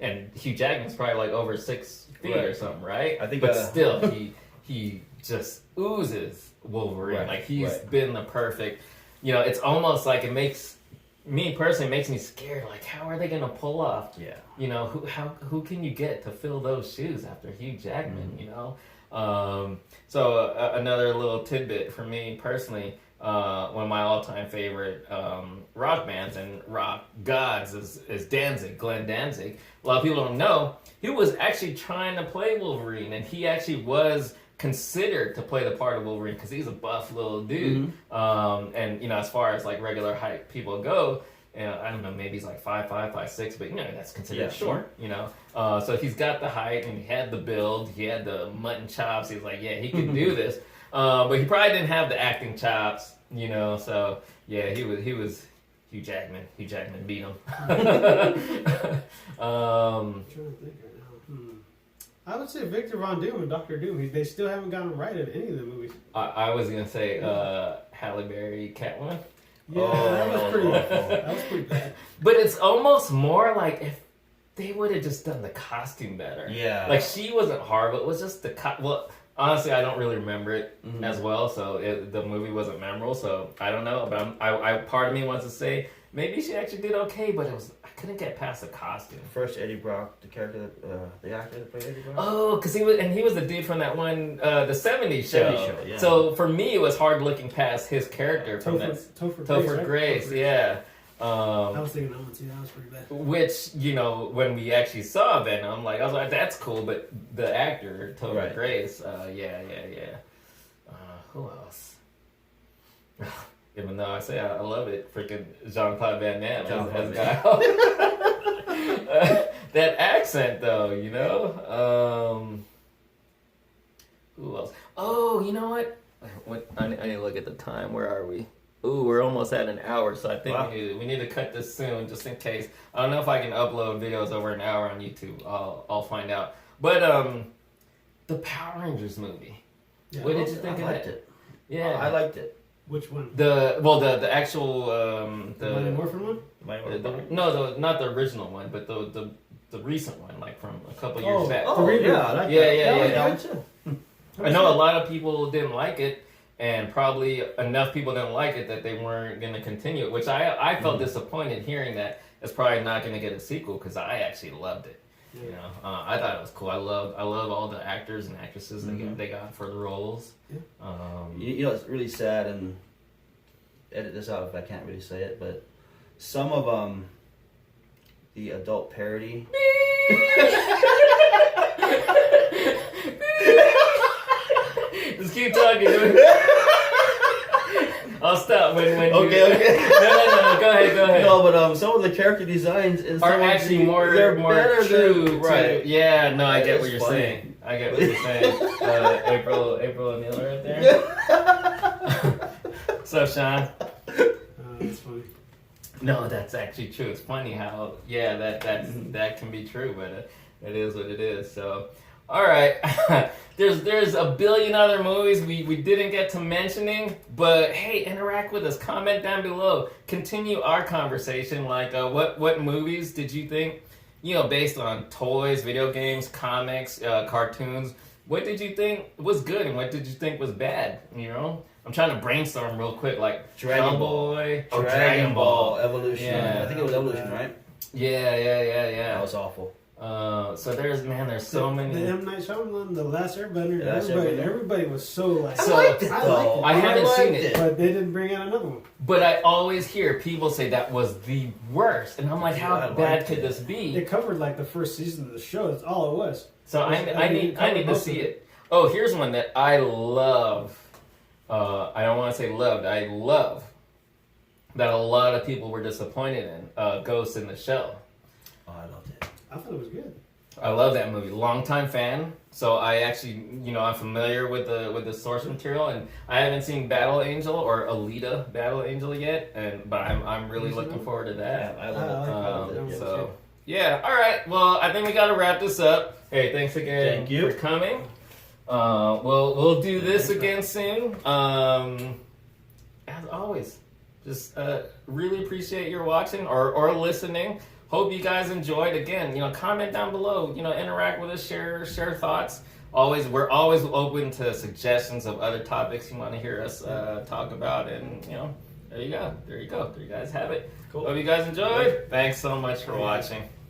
A: And Hugh Jackman's probably like over 6 feet or something, right?
B: I think,
A: but still, he just oozes Wolverine.
B: Right,
A: like he's been the perfect. It's almost like it makes me personally makes me scared. Like, how are they gonna pull off?
B: Yeah.
A: Who can you get to fill those shoes after Hugh Jackman? So another little tidbit for me personally. One of my all-time favorite rock bands and rock gods is Danzig, Glenn Danzig. A lot of people don't know he was actually trying to play Wolverine, and he actually was considered to play the part of Wolverine because he's a buff little dude.
B: Mm-hmm.
A: And as far as like regular height people go, I don't know, maybe he's like 5'5", 5'6", but that's considered short. So he's got the height and he had the build, he had the mutton chops. He was like, he can do this. But he probably didn't have the acting chops, So he was Hugh Jackman. Hugh Jackman beat him.
C: I'm trying to think right now. I would say Victor Von Doom and Doctor Doom. They still haven't gotten right in any of the movies.
A: I was gonna say Halle Berry, Catwoman.
C: Yeah, that was pretty. That was pretty bad.
A: But it's almost more like if they would have just done the costume better.
B: Yeah.
A: Like she wasn't horrible. It was just well. Honestly, I don't really remember it as well, so the movie wasn't memorable. So I don't know, but I part of me wants to say maybe she actually did okay, but I couldn't get past the costume.
B: First Eddie Brock, the character, the actor that played Eddie Brock.
A: Oh, because he was the dude from that one, the '70s show.
B: 70s show, yeah.
A: So for me, it was hard looking past his character from
C: Topher
A: Grace, yeah.
C: I was thinking that one too. That was pretty bad.
A: Which when we actually saw Venom, I was like, that's cool. But the actor Topher Grace, yeah. Who else? Even though I say I love it, freaking Jean-Claude Van Damme as guy. That accent though, Who else? Oh, you know what? I need to look at the time. Where are we? Ooh, we're almost at an hour, so I think we need to cut this soon, just in case. I don't know if I can upload videos over an hour on YouTube. I'll find out. But the Power Rangers movie.
C: Yeah,
A: what did you think of
B: liked
A: that?
B: it.
A: Yeah,
B: I liked it.
C: Which one?
A: The actual
C: the Mighty Morphin one?
A: Not the original one, but the recent one, like from a couple years back.
B: Yeah.
A: I know a lot of people didn't like it. And probably enough people didn't like it that they weren't going to continue it, which I felt disappointed hearing that it's probably not going to get a sequel because I actually loved it.
C: Yeah.
A: I thought it was cool. I love all the actors and actresses they got for the roles.
C: Yeah.
B: It's really sad, and edit this out if I can't really say it, but some of the adult parody.
A: Just keep talking. I'll stop when
B: Okay.
A: No, go ahead.
B: No, but some of the character designs in
A: are actually more
B: better
A: true.
B: than, right.
A: Yeah, no, I get what you're
B: funny.
A: saying. April O'Neil right there. What's up, Sean?
C: That's funny.
A: No, that's actually true. It's funny how that can be true, but it is what it is. So, all right. There's a billion other movies we didn't get to mentioning, but hey, interact with us. Comment down below. Continue our conversation. Like, what movies did you think, based on toys, video games, comics, cartoons, what did you think was good and what did you think was bad? I'm trying to brainstorm real quick, like
B: Dragon Ball.
A: Dragon Ball
B: Evolution.
A: Yeah.
B: I think it was Evolution, right?
A: Yeah.
B: That was awful.
A: So there's so many.
C: The M. Night Shyamalan, The Last Airbender,
B: Last
C: everybody was so like.
B: I liked it though.
A: I haven't seen it,
C: but they didn't bring out another one.
A: But I always hear people say that was the worst, and I'm like, how bad could this be?
C: It covered like the first season of the show. That's all it was.
A: So I need to see it. Oh, here's one that I love. I don't want to say loved. I love that a lot of people were disappointed in. Ghost in the Shell.
B: Oh, I loved it.
C: I thought it was good.
A: I love that movie. Longtime fan. So I actually, I'm familiar with the source material, and I haven't seen Battle Angel or Alita Battle Angel yet, but I'm really looking forward to that.
B: Yeah, I love it.
A: So yeah, all right. Well, I think we got to wrap this up. Hey, thanks again for coming. We'll do this again soon. As always, just really appreciate your watching or listening. Hope you guys enjoyed. Again, comment down below. Interact with us, share thoughts. We're always open to suggestions of other topics you want to hear us talk about. And there you go. There you guys have it. Cool. Hope you guys enjoyed. Thanks so much for watching.